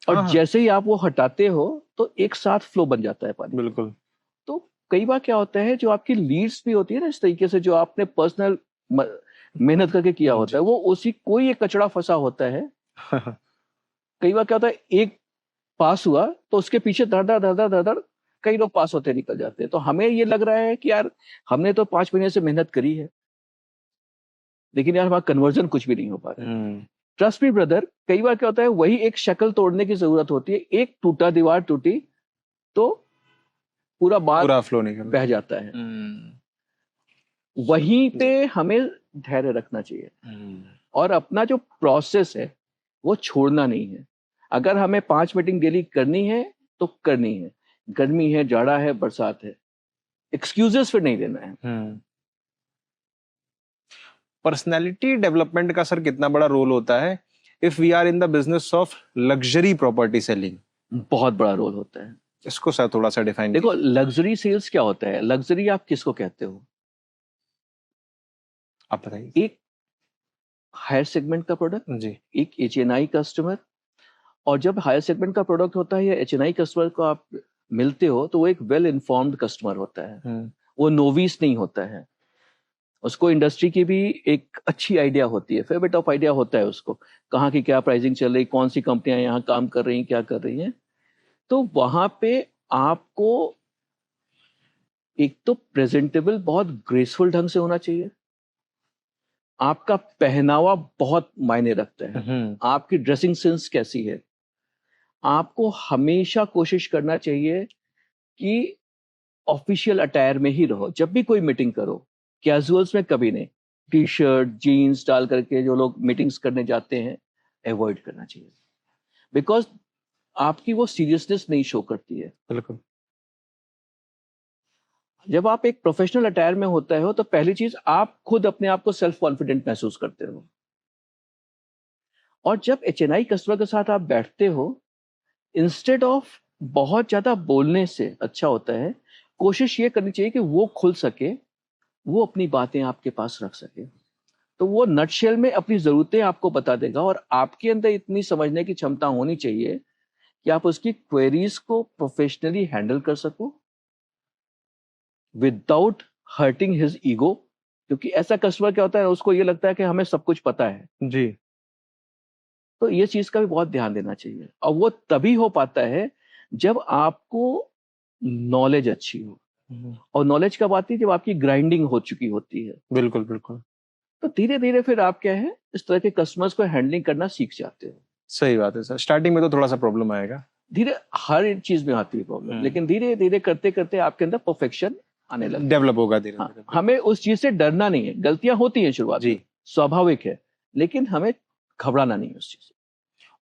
और जैसे ही आप वो हटाते हो तो एक साथ फ्लो बन जाता है पानी। बिल्कुल। तो कई बार क्या होता है, जो आपकी लीड्स भी होती है ना, इस तरीके से जो आपने पर्सनल मेहनत करके किया होता है, वो उसी कोई एक कचड़ा फंसा होता है। कई बार क्या होता है, एक पास हुआ तो उसके पीछे धड़ धड़ कई लोग पास होते निकल जाते हैं। तो हमें ये लग रहा है कि यार हमने तो 5 महीने से मेहनत करी है, लेकिन यार हमारा कन्वर्जन कुछ भी नहीं हो पा रहा है। ट्रस्ट मी ब्रदर, कई बार क्या होता है, वही एक शक्ल तोड़ने की जरूरत होती है। एक टूटा दीवार टूटी तो पूरा फ्लो निकल बह जाता है। वहीं पे हमें धैर्य रखना चाहिए और अपना जो प्रोसेस है वो छोड़ना नहीं है। अगर हमें 5 मीटिंग डेली करनी है तो करनी है, गर्मी है, जाड़ा है, बरसात है, एक्सक्यूजेस फिर नहीं देना है। पर्सनैलिटी डेवलपमेंट का सर कितना बड़ा रोल होता है if we are in the business of luxury property selling? बहुत बड़ा रोल होता है। इसको सर थोड़ा सा डिफाइन देखो, लग्जरी सेल्स क्या होता है? लग्जरी आप किसको कहते हो? आप बताइए। एक हायर सेगमेंट का प्रोडक्ट जी, एक HNI कस्टमर। और जब हायर सेगमेंट का प्रोडक्ट होता है या HNI कस्टमर को आप मिलते हो, तो वो एक वेल इन्फॉर्म्ड कस्टमर होता है, वो नोविस नहीं होता है। उसको इंडस्ट्री की भी एक अच्छी आइडिया होती है, फेयर बिट ऑफ आइडिया होता है उसको, कहाँ की क्या प्राइसिंग चल रही, कौन सी कंपनियां यहाँ काम कर रही हैं, क्या कर रही हैं। तो वहां पे आपको एक तो प्रेजेंटेबल बहुत ग्रेसफुल ढंग से होना चाहिए, आपका पहनावा बहुत मायने रखता है, आपकी ड्रेसिंग सेंस कैसी है। आपको हमेशा कोशिश करना चाहिए कि ऑफिशियल अटायर में ही रहो। जब भी कोई मीटिंग करो, कैजुअल्स में कभी नहीं। टी शर्ट जीन्स डाल करके जो लोग मीटिंग्स करने जाते हैं, अवॉइड करना चाहिए, बिकॉज आपकी वो सीरियसनेस नहीं शो करती है। बिल्कुल। जब आप एक प्रोफेशनल अटायर में होता हो, तो पहली चीज आप खुद अपने आप को सेल्फ कॉन्फिडेंट महसूस करते हो। और जब HNI कस्टमर के साथ आप बैठते हो, इंस्टेड ऑफ बहुत ज्यादा बोलने से अच्छा होता है कोशिश ये करनी चाहिए कि वो खुल सके, वो अपनी बातें आपके पास रख सके। तो वो नटशेल में अपनी जरूरतें आपको बता देगा, और आपके अंदर इतनी समझने की क्षमता होनी चाहिए कि आप उसकी क्वेरीज को प्रोफेशनली हैंडल कर सको विदाउट हर्टिंग हिज ईगो। क्योंकि ऐसा कस्टमर क्या होता है, उसको ये लगता है कि हमें सब कुछ पता है जी। तो ये चीज का भी बहुत ध्यान देना चाहिए। और वो तभी हो पाता है जब आपको नॉलेज अच्छी हो। और नॉलेज कब आती है? जब आपकी ग्राइंडिंग हो चुकी होती है। बिल्कुल बिल्कुल। तो धीरे धीरे फिर आप क्या है, इस तरह के कस्टमर्स को हैंडलिंग करना सीख जाते हो। सही बात है सर, स्टार्टिंग में तो थोड़ा सा प्रॉब्लम आएगा, धीरे हर एक चीज में आती है प्रॉब्लम, लेकिन धीरे धीरे करते करते आपके अंदर परफेक्शन आने लगता है, डेवलप होगा धीरे हाँ, धीरे। हमें उस चीज से डरना नहीं है। गलतियां होती हैं शुरुआत में, स्वाभाविक है, लेकिन हमें घबराना नहीं है उस चीज से।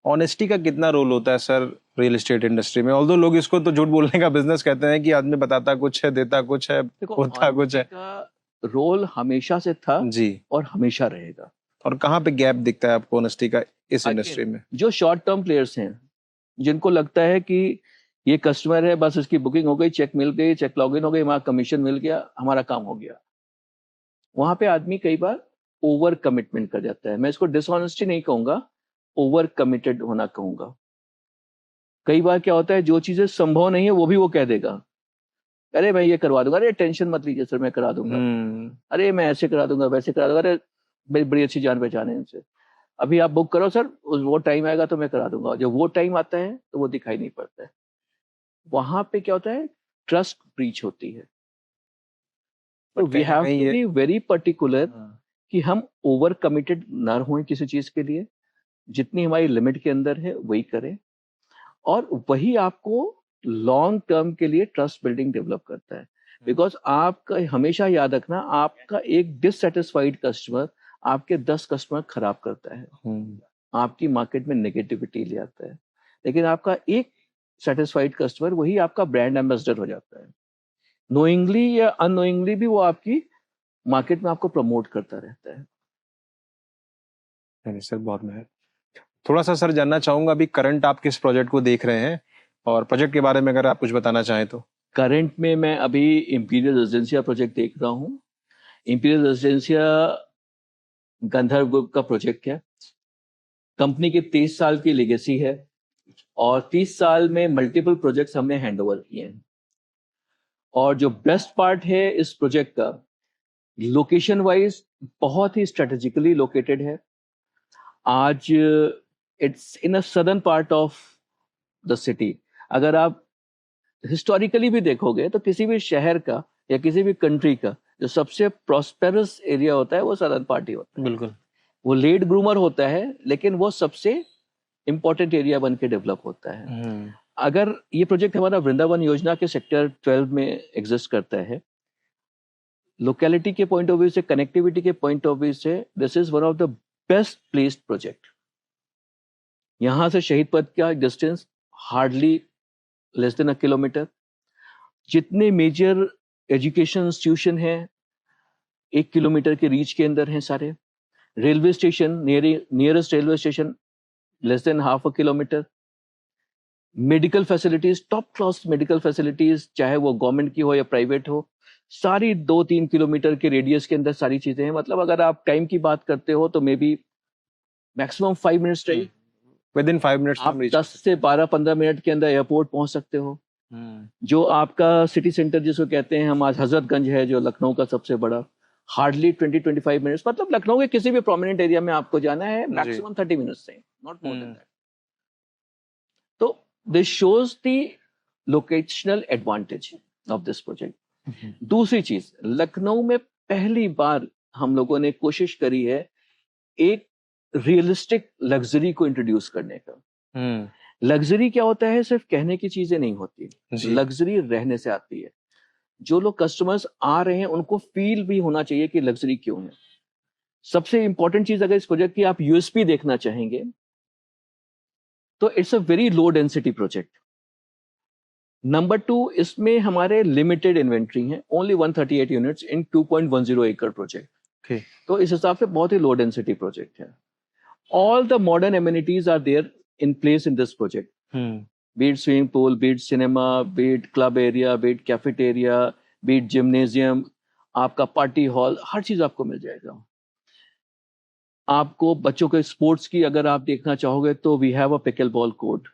ऑनेस्टी का कितना रोल होता है सर रियल एस्टेट इंडस्ट्री में? ऑल्दो लोग इसको तो झूठ बोलने का बिजनेस कहते हैं कि आदमी बताता कुछ है, देता कुछ है, होता कुछ है। का रोल हमेशा से था जी, और हमेशा रहेगा। और कहाँ पे गैप दिखता है आपको ऑनेस्टी का इस इंडस्ट्री में? जो शॉर्ट टर्म प्लेयर्स हैं, जिनको लगता है कि ये कस्टमर है, बस इसकी बुकिंग हो गई, चेक मिल गई, चेक लॉगिन हो गई, हमारा कमीशन मिल गया, हमारा काम हो गया, वहां पे आदमी कई बार ओवर कमिटमेंट कर जाता है। मैं इसको डिसऑनेस्टी नहीं कहूंगा, ओवर कमिटेड होना कहूंगा। कई बार क्या होता है, जो चीजें संभव नहीं है वो भी वो कह देगा, अरे मैं ये करवा दूंगा, अरे टेंशन मत लीजिए सर मैं करा दूंगा, अरे मैं ऐसे करा दूंगा, वैसे करा दूंगा, अरे मेरी बड़ी अच्छी जान पहचान है इनसे, अभी आप बुक करो सर, वो टाइम आएगा तो मैं करा दूंगा। जब वो टाइम आता है तो वो दिखाई नहीं पड़ता है। वहां पे क्या होता है, ट्रस्ट ब्रीच होती है। तो we have to be very particular कि हम ओवर कमिटेड ना हों किसी चीज के लिए, जितनी हमारी लिमिट के अंदर है वही करें, और वही आपको लॉन्ग टर्म के लिए ट्रस्ट बिल्डिंग डेवलप करता है। बिकॉज आपका हमेशा याद रखना, आपका एक डिससेटिस्फाइड कस्टमर आपके 10 कस्टमर खराब करता है, आपकी मार्केट में नेगेटिविटी ले आता है, लेकिन आपका एक सेटिस्फाइड कस्टमर वही आपका ब्रांड एम्बेसडर हो जाता है। नोइंगली या अननोइंगली भी वो आपकी मार्केट में आपको प्रमोट करता रहता है। नहीं सर, बहुत मेहनत। थोड़ा सा सर जानना चाहूंगा, अभी करंट आप किस प्रोजेक्ट को देख रहे हैं, और प्रोजेक्ट के बारे में अगर आप कुछ बताना चाहें तो। करंट में मैं अभी इंपीरियल रेजिडेंशिया प्रोजेक्ट देख रहा हूँ। इंपीरियल रेजिडेंशिया गंधर्व ग्रुप का प्रोजेक्ट है। कंपनी की 30 साल की लेगेसी है और 30 साल में मल्टीपल प्रोजेक्ट्स हमने हैंडओवर किए हैं। और जो बेस्ट पार्ट है इस प्रोजेक्ट का, लोकेशन वाइज बहुत ही स्ट्रेटेजिकली लोकेटेड है। आज it's in a southern part of the city. अगर आप हिस्टोरिकली भी देखोगे तो किसी भी शहर का या किसी भी कंट्री का जो सबसे प्रॉस्पेरस एरिया होता है वो सदर्न पार्ट ही होता है। बिल्कुल, वो लेट ग्रूमर होता है, लेकिन वो सबसे इंपॉर्टेंट एरिया बन के डेवलप होता है। अगर ये प्रोजेक्ट हमारा वृंदावन योजना के सेक्टर 12 में एग्जिस्ट करता है, लोकेलिटी के पॉइंट ऑफ व्यू से, कनेक्टिविटी के पॉइंट ऑफ व्यू से, this is one of the best placed project. यहां से शहीद पथ का distance hardly less than 1 kilometre. जितने मेजर एजुकेशन इंस्टीट्यूशन हैं 1 किलोमीटर के रीच के अंदर हैं सारे। Railway station, nearest railway station less than half a kilometre. Medical facilities, top class medical facilities, चाहे वो गवर्नमेंट की हो या प्राइवेट हो, सारी 2-3 किलोमीटर के रेडियस के अंदर सारी चीजें हैं। मतलब अगर आप टाइम की बात करते हो तो मे बी मैक्सिमम 5 मिनट्स चाहिए, विद इन 5 मिनट्स आप 10 से 12-15 मिनट के अंदर एयरपोर्ट पहुंच सकते हो। जो आपका सिटी सेंटर जिसको कहते हैं हम, आज हजरतगंज है जो लखनऊ का सबसे बड़ा, हार्डली 20-25 मिनट्स। मतलब लखनऊ के किसी भी प्रोमिनेंट एरिया में आपको जाना है मैक्सिमम 30 मिनट्स से, नॉट मोर देन दैट। तो this shows the locational advantage of this project. दूसरी चीज, लखनऊ में पहली बार हम लोगों ने कोशिश करी है एक रियलिस्टिक लग्जरी को इंट्रोड्यूस करने का। लग्जरी क्या होता है, सिर्फ कहने की चीजें नहीं होती, लग्जरी रहने से आती है। जो लोग कस्टमर्स आ रहे हैं उनको फील भी होना चाहिए कि लग्जरी क्यों है। सबसे इंपॉर्टेंट चीज, अगर इस प्रोजेक्ट की आप यूएसपी देखना चाहेंगे तो it's a very low density project. Number 2, इसमें हमारे लिमिटेड इन्वेंट्री है, ओनली 138 यूनिट्स इन 2.10 एकड़ प्रोजेक्ट। तो इस हिसाब से बहुत ही लो डेंसिटी प्रोजेक्ट है। All the modern amenities are there in place in this project. Be it swimming pool, be it cinema, be it club area, be it cafeteria, be it gymnasium, आपका party hall, हर चीज आपको मिल जाएगा। आपको बच्चों के sports की अगर आप देखना चाहोगे तो we have a pickleball court.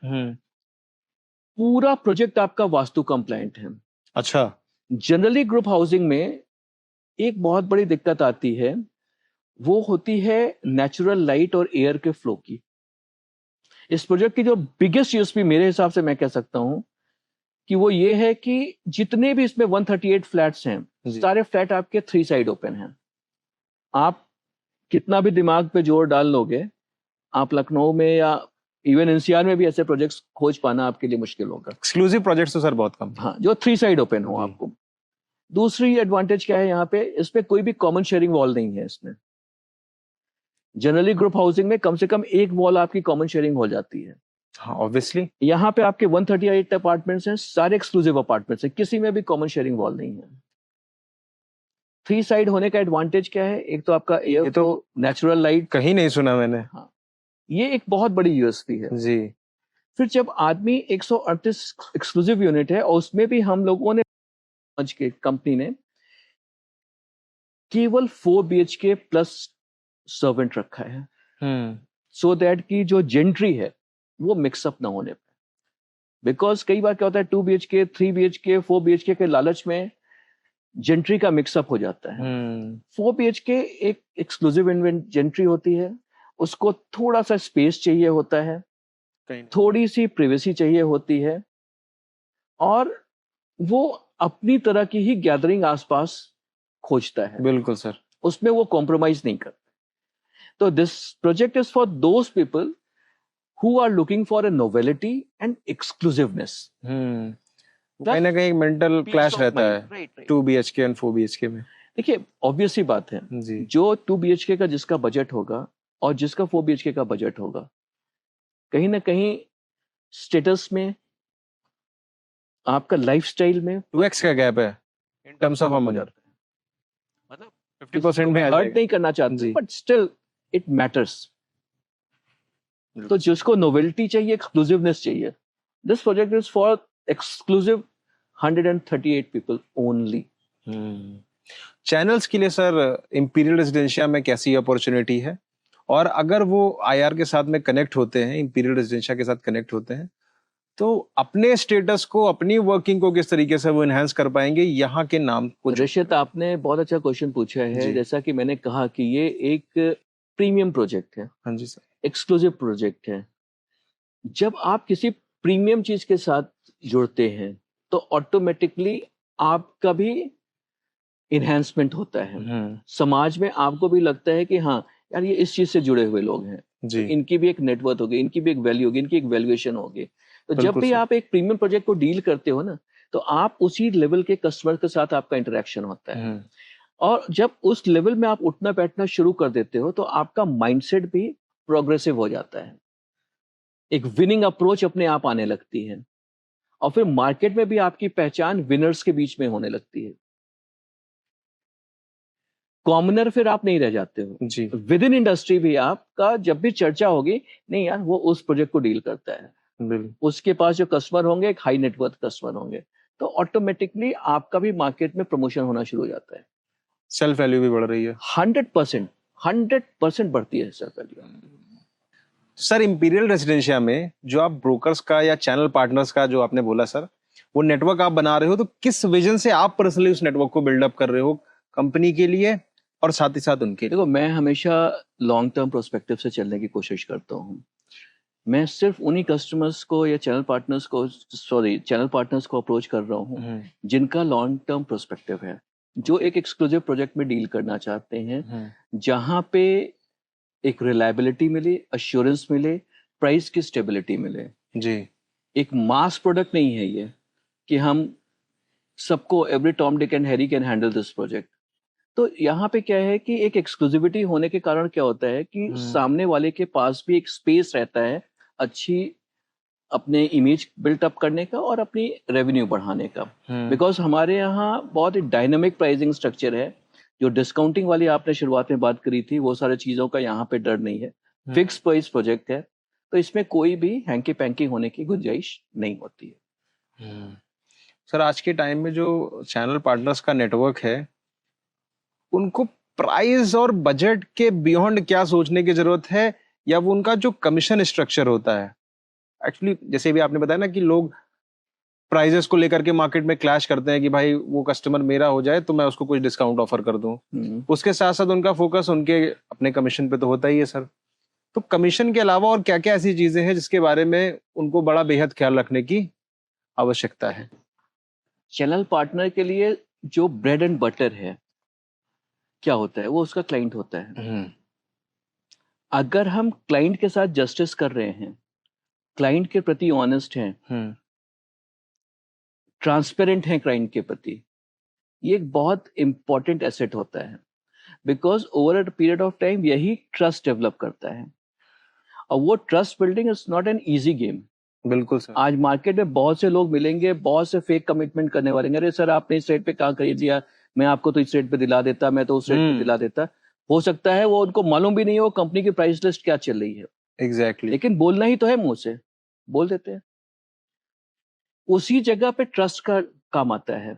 पूरा प्रोजेक्ट आपका वास्तु कंप्लायंट है। अच्छा। जनरली ग्रुप हाउसिंग में एक बहुत बड़ी दिक्कत आती है, वो होती है नेचुरल लाइट और एयर के फ्लो की। इस प्रोजेक्ट की जो बिगेस्ट यूएसपी मेरे हिसाब से मैं कह सकता हूं कि वो ये है कि जितने भी इसमें 138 फ्लैट्स हैं, सारे फ्लैट आपके 3 साइड ओपन हैं। आप कितना भी दिमाग पे जोर डाल लोगे, आप लखनऊ में या इवन एनसीआर में भी ऐसे प्रोजेक्ट्स खोज पाना आपके लिए मुश्किल होगा। एक्सक्लूसिव प्रोजेक्ट्स तो सर बहुत कम। हाँ, जो 3 साइड ओपन हो आपको। दूसरी एडवांटेज क्या है, यहाँ पे इसमें कोई भी कॉमन शेयरिंग वॉल नहीं है इसमें। जनरली ग्रुप हाउसिंग में कम से कम एक वॉल आपकी कॉमन शेयरिंग हो जाती है। हाँ ऑब्वियसली। यहाँ पे आपके 138 अपार्टमेंट्स हैं, सारे एक्सक्लूसिव अपार्टमेंट्स हैं, किसी में भी कॉमन शेयरिंग वॉल नहीं है। 3 साइड होने का एडवांटेज क्या है? एक तो आपका एयर, ये तो नेचुरल लाइट, कहीं नहीं सुना मैंने। हाँ, ये एक बहुत बड़ी यूएसपी है जी। फिर जब आदमी 138 एक्सक्लूसिव यूनिट है और उसमें भी हम लोगों ने कंपनी ने केवल 4 BHK प्लस सर्वेंट रखा है, सो दैट की जो जेंट्री है वो मिक्सअप ना होने पाए। बिकॉज कई बार क्या होता है 2 BHK 3 BHK 4 BHK के लालच में जेंट्री का मिक्सअप हो जाता है। 4 BHK एक एक्सक्लूसिव जेंट्री होती है, उसको थोड़ा सा स्पेस चाहिए होता है, थोड़ी सी प्रिवेसी चाहिए होती है, और वो अपनी तरह की ही गैदरिंग आसपास खोजता है। बिल्कुल सर, उसमें वो कॉम्प्रोमाइज नहीं करता। तो this project is for those people who are looking for a novelty and exclusiveness. कहीं ना कहीं मेंटल क्लैश रहता है 2 BHK और 4 BHK में। देखिए ऑब्वियस सी बात है जी। जो 2 BHK का जिसका बजट होगा और जिसका 4 BHK का बजट होगा, कहीं ना कहीं स्टेटस में, आपका लाइफस्टाइल में 2x का गैप है इन टर्म्स ऑफ अमाउंट। मतलब 50% में हर्ट नहीं करना चाहते, बट स्टिल इट मैटर्स। तो जिसको नोवेल्टी चाहिए, एक्सक्लूसिवनेस चाहिए, this project is for exclusive 138 people only. Channels के लिए सर इंपीरियल रेजिडेंशिया में कैसी अपॉर्चुनिटी है, और अगर वो आईआर के साथ में कनेक्ट होते हैं, इंपीरियल रेजिडेंशिया के साथ कनेक्ट होते हैं, तो अपने स्टेटस को, अपनी वर्किंग को किस तरीके से वो एनहांस कर पाएंगे यहाँ के नाम को? ऋषित, आपने बहुत अच्छा क्वेश्चन पूछा है। जैसा कि मैंने कहा कि ये एक प्रीमियम प्रोजेक्ट है। हाँ जी सर। एक्सक्लूसिव प्रोजेक्ट है। जब आप किसी प्रीमियम चीज के साथ जुड़ते हैं तो ऑटोमेटिकली आपका भी इनहेंसमेंट होता है। समाज में आपको भी लगता है कि हाँ यार, ये इस चीज से जुड़े हुए लोग हैं, तो इनकी भी एक नेटवर्थ होगी, इनकी भी एक वैल्यू होगी, इनकी एक वैल्यूएशन होगी। तो जब भी आप एक प्रीमियम प्रोजेक्ट को डील करते हो ना, तो आप उसी लेवल के कस्टमर के साथ आपका इंटरेक्शन होता है, और जब उस लेवल में आप उठना बैठना शुरू कर देते हो तो आपका माइंडसेट भी प्रोग्रेसिव हो जाता है। एक विनिंग अप्रोच अपने आप आने लगती है, और फिर मार्केट में भी आपकी पहचान विनर्स के बीच में होने लगती है। कॉमनर फिर आप नहीं रह जाते हो जी। विद इन इंडस्ट्री भी आपका जब भी चर्चा होगी, नहीं यार वो उस प्रोजेक्ट को डील करता है, उसके पास जो कस्टमर होंगे एक हाई नेटवर्थ कस्टमर होंगे, तो ऑटोमेटिकली आपका भी मार्केट में प्रमोशन होना शुरू हो जाता है। सेल्फ वैल्यू भी बढ़ रही है। 100% बढ़ती है self value. Sir imperial residencia में जो आप ब्रोकर्स का या चैनल पार्टनर्स का जो आपने बोला सर, वो नेटवर्क आप बना रहे हो, तो किस विजन से आप पर्सनली उस नेटवर्क को बिल्डअप कर रहे हो कंपनी के लिए और साथ ही साथ उनके? देखो, मैं हमेशा लॉन्ग टर्म प्रोस्पेक्टिव से चलने की कोशिश करता हूँ। मैं सिर्फ उन्हीं कस्टमर्स को या चैनल पार्टनर्स को अप्रोच कर रहा हूँ जिनका लॉन्ग टर्म प्रोस्पेक्टिव है, जो एक एक्सक्लूसिव प्रोजेक्ट में डील करना चाहते हैं, जहां पे एक रिलायबिलिटी मिले, अश्योरेंस मिले, प्राइस की स्टेबिलिटी मिले जी। एक मास प्रोडक्ट नहीं है ये कि हम सबको, every Tom Dick and Harry can handle this project. तो यहाँ पे क्या है कि एक एक्सक्लूसिविटी होने के कारण क्या होता है कि सामने वाले के पास भी एक स्पेस रहता है अच्छी अपने इमेज बिल्ट अप करने का और अपनी रेवेन्यू बढ़ाने का। बिकॉज हमारे यहाँ बहुत ही डायनामिक प्राइसिंग स्ट्रक्चर है। जो डिस्काउंटिंग वाली आपने शुरुआत में बात करी थी, वो सारे चीजों का यहाँ पे डर नहीं है। फिक्स प्राइस प्रोजेक्ट है, तो इसमें कोई भी हैंकी पैंकी होने की गुंजाइश नहीं होती है। सर आज के टाइम में जो चैनल पार्टनर्स का नेटवर्क है, उनको प्राइस और बजट के बियॉन्ड क्या सोचने की जरूरत है, या वो उनका जो कमीशन स्ट्रक्चर होता है? एक्चुअली जैसे भी आपने बताया ना कि लोग प्राइजेस को लेकर के मार्केट में क्लैश करते हैं कि भाई वो कस्टमर मेरा हो जाए तो मैं उसको कुछ डिस्काउंट ऑफर कर दूं। उसके साथ साथ उनका फोकस उनके अपने कमीशन पे तो होता ही है सर। तो कमीशन के अलावा और क्या क्या ऐसी चीजें हैं जिसके बारे में उनको बड़ा बेहद ख्याल रखने की आवश्यकता है? चैनल पार्टनर के लिए जो ब्रेड एंड बटर है क्या होता है, वो उसका क्लाइंट होता है। अगर हम क्लाइंट के साथ जस्टिस कर रहे हैं, क्लाइंट के प्रति ऑनेस्ट हैं, ट्रांसपेरेंट हैं क्लाइंट के प्रति, ये एक बहुत इंपॉर्टेंट एसेट होता है। Because over a period of time यही ट्रस्ट डेवलप करता है, और वो trust building is not an easy game. बिल्कुल सर। आज मार्केट में बहुत से लोग मिलेंगे, बहुत से फेक कमिटमेंट करने वाले, अरे सर आपने इस रेट पे कहाँ खरीद लिया, मैं आपको तो इस रेट पे दिला देता, मैं तो उस रेट पे दिला देता। हो सकता है वो उनको मालूम भी नहीं हो कंपनी की प्राइस लिस्ट क्या चल रही है। एग्जैक्टली। लेकिन बोलना ही तो है, मुंह से बोल देते हैं। उसी जगह पे ट्रस्ट का काम आता है।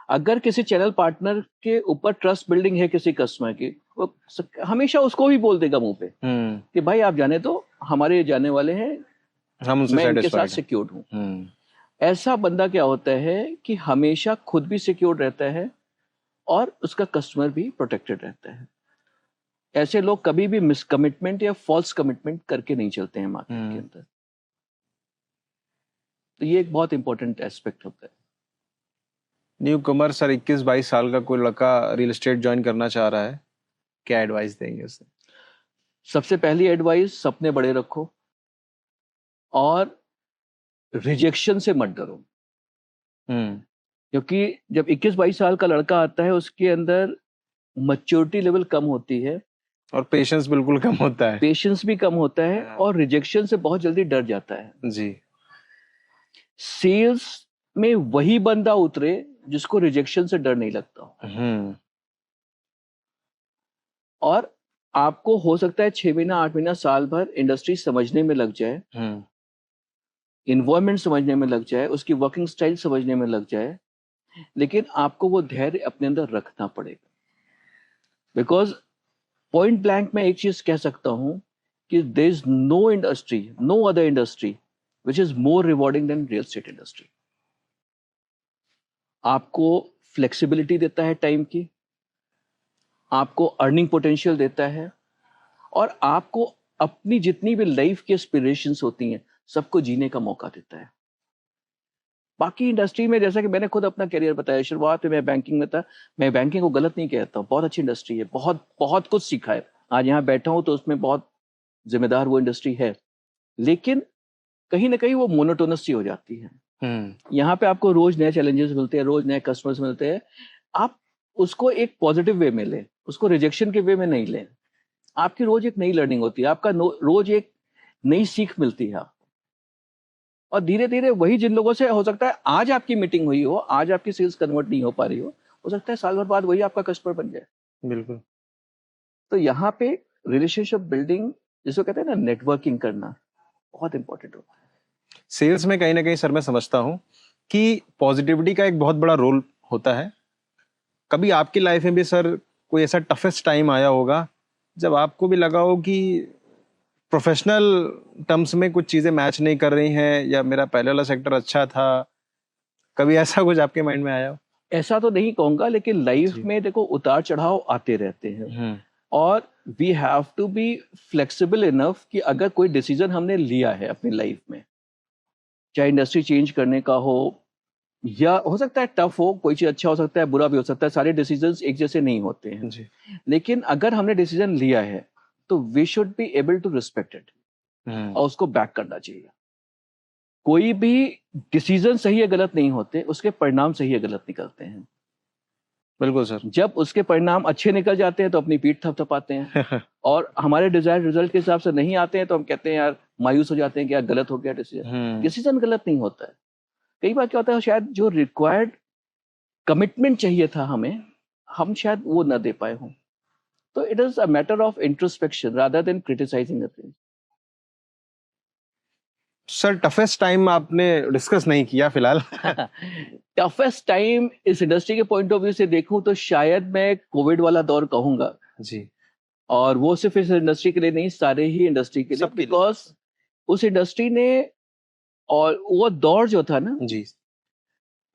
अगर किसी चैनल पार्टनर के ऊपर ट्रस्ट बिल्डिंग है किसी कस्टमर की, वो हमेशा उसको भी बोल देगा मुंह पे कि भाई आप जाने तो, हमारे जाने वाले हैं, मैं इनके साथ सिक्योर हूँ। ऐसा बंदा क्या होता है कि हमेशा खुद भी सिक्योर रहता है और उसका कस्टमर भी प्रोटेक्टेड रहता है। ऐसे लोग कभी भी मिसकमिटमेंट या फॉल्स कमिटमेंट करके नहीं चलते हैं मार्केट के अंदर। तो ये एक बहुत इंपॉर्टेंट एस्पेक्ट होता है। न्यू कमर सर, 21-22 साल का कोई लड़का रियल एस्टेट ज्वाइन करना चाह रहा है, क्या एडवाइस देंगे उसे? सबसे पहली एडवाइस, सपने बड़े रखो और रिजेक्शन से मत डरो। क्योंकि जब 21-22 साल का लड़का आता है उसके अंदर मैच्योरिटी लेवल कम होती है और पेशेंस बिल्कुल कम होता है। पेशेंस भी कम होता है और रिजेक्शन से बहुत जल्दी डर जाता है जी। सेल्स में वही बंदा उतरे जिसको रिजेक्शन से डर नहीं लगता। और आपको हो सकता है 6 महीना 8 महीना साल भर इंडस्ट्री समझने में लग जाए, इन्वायरमेंट समझने में लग जाए, उसकी वर्किंग स्टाइल समझने में लग जाए, लेकिन आपको वो धैर्य अपने अंदर रखना पड़ेगा। बिकॉज पॉइंट ब्लैंक में एक चीज कह सकता हूं कि there is no industry, no other industry which is more rewarding than real estate industry. आपको फ्लेक्सिबिलिटी देता है टाइम की, आपको अर्निंग पोटेंशियल देता है, और आपको अपनी जितनी भी लाइफ की एस्पिरेशंस होती हैं सबको जीने का मौका देता है। बाकी इंडस्ट्री में, जैसा कि मैंने खुद अपना करियर बताया, शुरुआत में मैं बैंकिंग में था, मैं बैंकिंग को गलत नहीं कहता हूँ, बहुत अच्छी इंडस्ट्री है, बहुत बहुत कुछ सीखा है। आज यहाँ बैठा हूँ तो उसमें बहुत जिम्मेदार वो इंडस्ट्री है, लेकिन कहीं ना कहीं वो मोनोटोनस सी हो जाती है। यहाँ पे आपको रोज नए चैलेंजेस मिलते हैं, रोज नए कस्टमर्स मिलते हैं। आप उसको एक पॉजिटिव वे में लें, उसको रिजेक्शन के वे में नहीं लें। आपकी रोज एक नई लर्निंग होती है, आपका रोज एक नई सीख मिलती है आपको। और धीरे धीरे वही जिन लोगों से हो सकता है आज आपकी मीटिंग हुई हो, आज आपकी सेल्स कन्वर्ट नहीं हो पा रही हो सकता है साल भर बाद वही आपका कस्टमर बन जाए। बिल्कुल। तो यहाँ पे रिलेशनशिप बिल्डिंग, जिसको कहते हैं ना नेटवर्किंग करना, बहुत इंपॉर्टेंट होता है। सेल्स में कहीं ना कहीं सर मैं समझता हूँ कि पॉजिटिविटी का एक बहुत बड़ा रोल होता है। कभी आपकी लाइफ में भी सर कोई ऐसा टफेस्ट टाइम आया होगा जब आपको भी लगा हो कि प्रोफेशनल टर्म्स में कुछ चीजें मैच नहीं कर रही हैं, या मेरा पहले वाला सेक्टर अच्छा था, कभी ऐसा कुछ आपके माइंड में आया हो? ऐसा तो नहीं कहूंगा, लेकिन लाइफ में देखो उतार चढ़ाव आते रहते हैं, और we have to be flexible enough कि अगर कोई डिसीजन हमने लिया है अपनी लाइफ में, चाहे इंडस्ट्री चेंज करने का हो, या हो सकता है टफ हो, कोई चीज अच्छा हो सकता है, बुरा भी हो सकता है, सारे डिसीजंस एक जैसे नहीं होते हैं जी। लेकिन अगर हमने डिसीजन लिया है तो we should be able to respect it, और उसको बैक करना चाहिए। कोई भी डिसीजन सही या गलत नहीं होते, उसके परिणाम सही या गलत निकलते हैं। बिल्कुल सर। जब उसके परिणाम अच्छे निकल जाते हैं तो अपनी पीठ थपथपाते हैं और हमारे डिजायर्ड रिजल्ट के हिसाब से नहीं आते हैं तो हम कहते हैं यार, मायूस हो जाते हैं कि यार गलत हो गया डिसीजन। डिसीजन गलत नहीं होता है। कई बार क्या होता है, शायद जो रिक्वायर्ड कमिटमेंट चाहिए था हमें, हम शायद वो ना दे पाए हों। तो it is a matter of introspection rather than criticising things. Sir toughest time आपने डिस्कस नहीं किया फिलहाल। टफेस्ट टाइम इस इंडस्ट्री के पॉइंट ऑफ व्यू से देखूं तो शायद मैं कोविड वाला दौर कहूंगा जी। और वो सिर्फ इस इंडस्ट्री के लिए नहीं, सारे ही इंडस्ट्री के लिए, बिकॉज उस इंडस्ट्री ने, और वो दौर जो था ना जी,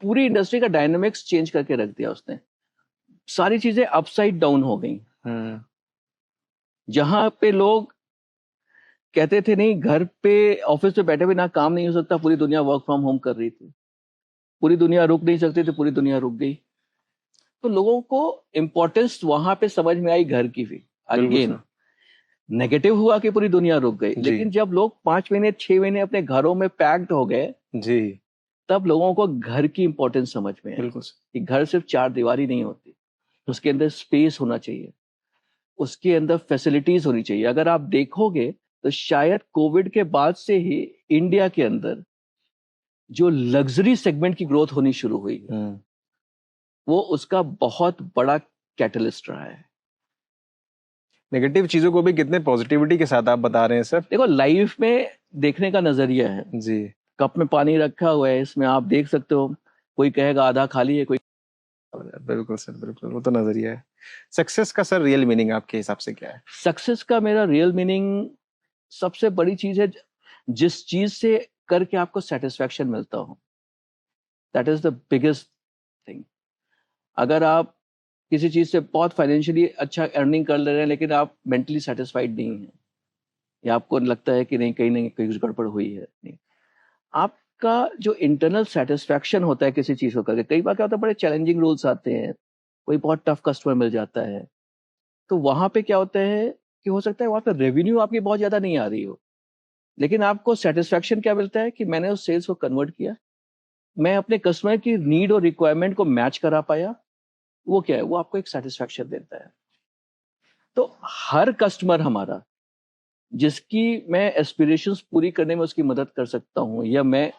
पूरी इंडस्ट्री का डायनामिक्स चेंज करके रख दिया उसने। सारी चीजें अपसाइड डाउन हो गई। जहां पे लोग कहते थे नहीं, घर पे ऑफिस पे बैठे हुए ना काम नहीं हो सकता, पूरी दुनिया वर्क फ्रॉम होम कर रही थी। पूरी दुनिया रुक नहीं सकती थी, पूरी दुनिया रुक गई। तो लोगों को इंपॉर्टेंस वहां पे समझ में आई घर की भी। अगेन नेगेटिव हुआ कि पूरी दुनिया रुक गई, लेकिन जब लोग 5 महीने 6 महीने अपने घरों में पैक्ड हो गए जी, तब लोगों को घर की इंपॉर्टेंस समझ में आई कि घर सिर्फ 4 दीवारी नहीं होती, उसके अंदर स्पेस होना चाहिए, उसके अंदर फैसिलिटीज होनी चाहिए। अगर आप देखोगे तो शायद कोविड के बाद से ही इंडिया के अंदर जो लग्जरी सेगमेंट की ग्रोथ होनी शुरू हुई है, वो उसका बहुत बड़ा कैटलिस्ट रहा है। नेगेटिव चीजों को भी कितने पॉजिटिविटी के साथ आप बता रहे हैं सर। देखो, लाइफ में देखने का नजरिया है जी। कप में पानी रखा हुआ है, इसमें आप देख सकते हो, कोई कहेगा आधा खाली है, कोई। बिल्कुल सर, बिल्कुल, वो तो नजरिया है। सक्सेस का सर रियल मीनिंग आपके हिसाब से क्या है? सक्सेस का मेरा रियल मीनिंग, सबसे बड़ी चीज है जिस चीज से करके आपको सेटिस्फैक्शन मिलता हो, that is the biggest thing. अगर आप किसी चीज से बहुत फाइनेंशियली अच्छा अर्निंग कर ले रहे हैं लेकिन आप मेंटली सेटिस्फाइड नहीं है, या आपको लगता है कि नहीं कहीं कुछ गड़बड़ हुई है, नहीं, आपका जो इंटरनल सेटिस्फैक्शन होता है किसी चीज को करके, कई बार क्या होता है बड़े चैलेंजिंग रोल्स आते हैं, कोई बहुत टफ कस्टमर मिल जाता है, तो वहां पे क्या होता है कि हो सकता है वहां पे रेवेन्यू आपकी बहुत ज्यादा नहीं आ रही हो, लेकिन आपको सेटिस्फैक्शन क्या मिलता है कि मैंने उस सेल्स को कन्वर्ट किया, मैं अपने कस्टमर की नीड और रिक्वायरमेंट को मैच करा पाया, वो क्या है, वो आपको एक सेटिस्फैक्शन देता है। तो हर कस्टमर हमारा जिसकी मैं एस्पिरेशंस पूरी करने में उसकी मदद कर सकता हूँ, या मैं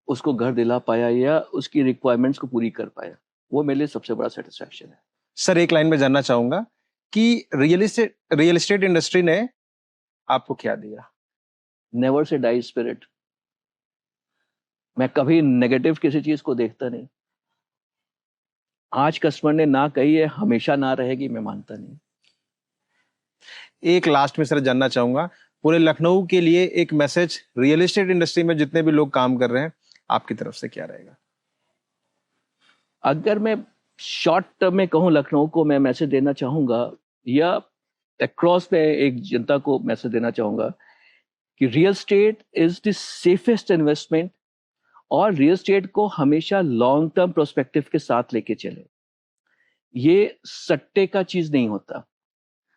उसको घर दिला पाया या उसकी रिक्वायरमेंट्स को पूरी कर पाया, वो मेरे लिए सबसे बड़ा सेटिस्फैक्शन है। सर एक लाइन में जानना चाहूंगा कि रियल एस्टेट इंडस्ट्री ने आपको क्या दिया? Never say die spirit. मैं कभी नेगेटिव किसी चीज को देखता नहीं। आज कस्टमर ने ना कही है, हमेशा ना रहेगी, मैं मानता नहीं। एक लास्ट में सर जानना चाहूंगा, पूरे लखनऊ के लिए एक मैसेज रियल एस्टेट इंडस्ट्री में जितने भी लोग काम कर रहे हैं, आपकी तरफ से क्या रहेगा? अगर मैं शॉर्ट टर्म में कहूं लखनऊ को, मैं मैसेज देना चाहूंगा, या अक्रॉस में एक जनता को मैसेज देना चाहूंगा कि real estate is the safest investment, और रियल एस्टेट को हमेशा लॉन्ग टर्म प्रोस्पेक्टिव के साथ लेके चले। ये सट्टे का चीज नहीं होता।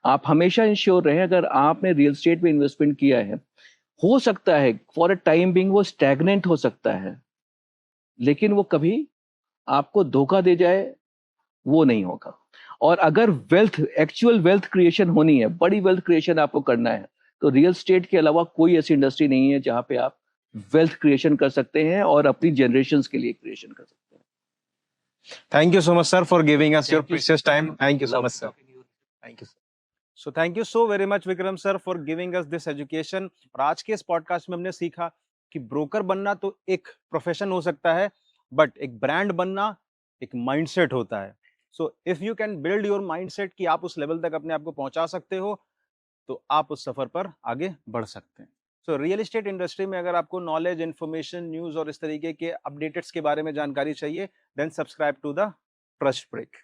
आप हमेशा इंश्योर रहें, अगर आपने रियल एस्टेट में इन्वेस्टमेंट किया है, हो सकता है फॉर अ टाइम बिंग वो स्टैग्नेंट हो सकता है, लेकिन वो कभी आपको धोखा दे जाए वो नहीं होगा। और अगर एक्चुअल वेल्थ क्रिएशन होनी है, बड़ी वेल्थ क्रिएशन आपको करना है, तो रियल एस्टेट के अलावा कोई ऐसी इंडस्ट्री नहीं है जहां पे आप वेल्थ क्रिएशन कर सकते हैं और अपनी जनरेशंस के लिए क्रिएशन कर सकते हैं। Thank you so much sir for giving us your precious time. Thank you so much sir. Thank you sir. So thank you so very much Vikram sir for giving us this education. और आज के इस podcast में हमने सीखा कि broker बनना तो एक प्रोफेशन हो सकता है, बट एक ब्रांड बनना एक माइंडसेट होता है। So if you can build your mindset कि आप उस लेवल तक अपने आप को पहुंचा सकते हो, तो आप उस सफर पर आगे बढ़ सकते हैं। सो रियल एस्टेट इंडस्ट्री में अगर आपको नॉलेज, इन्फॉर्मेशन, न्यूज और इस तरीके के अपडेट्स के बारे में जानकारी चाहिए, then subscribe to the trust break.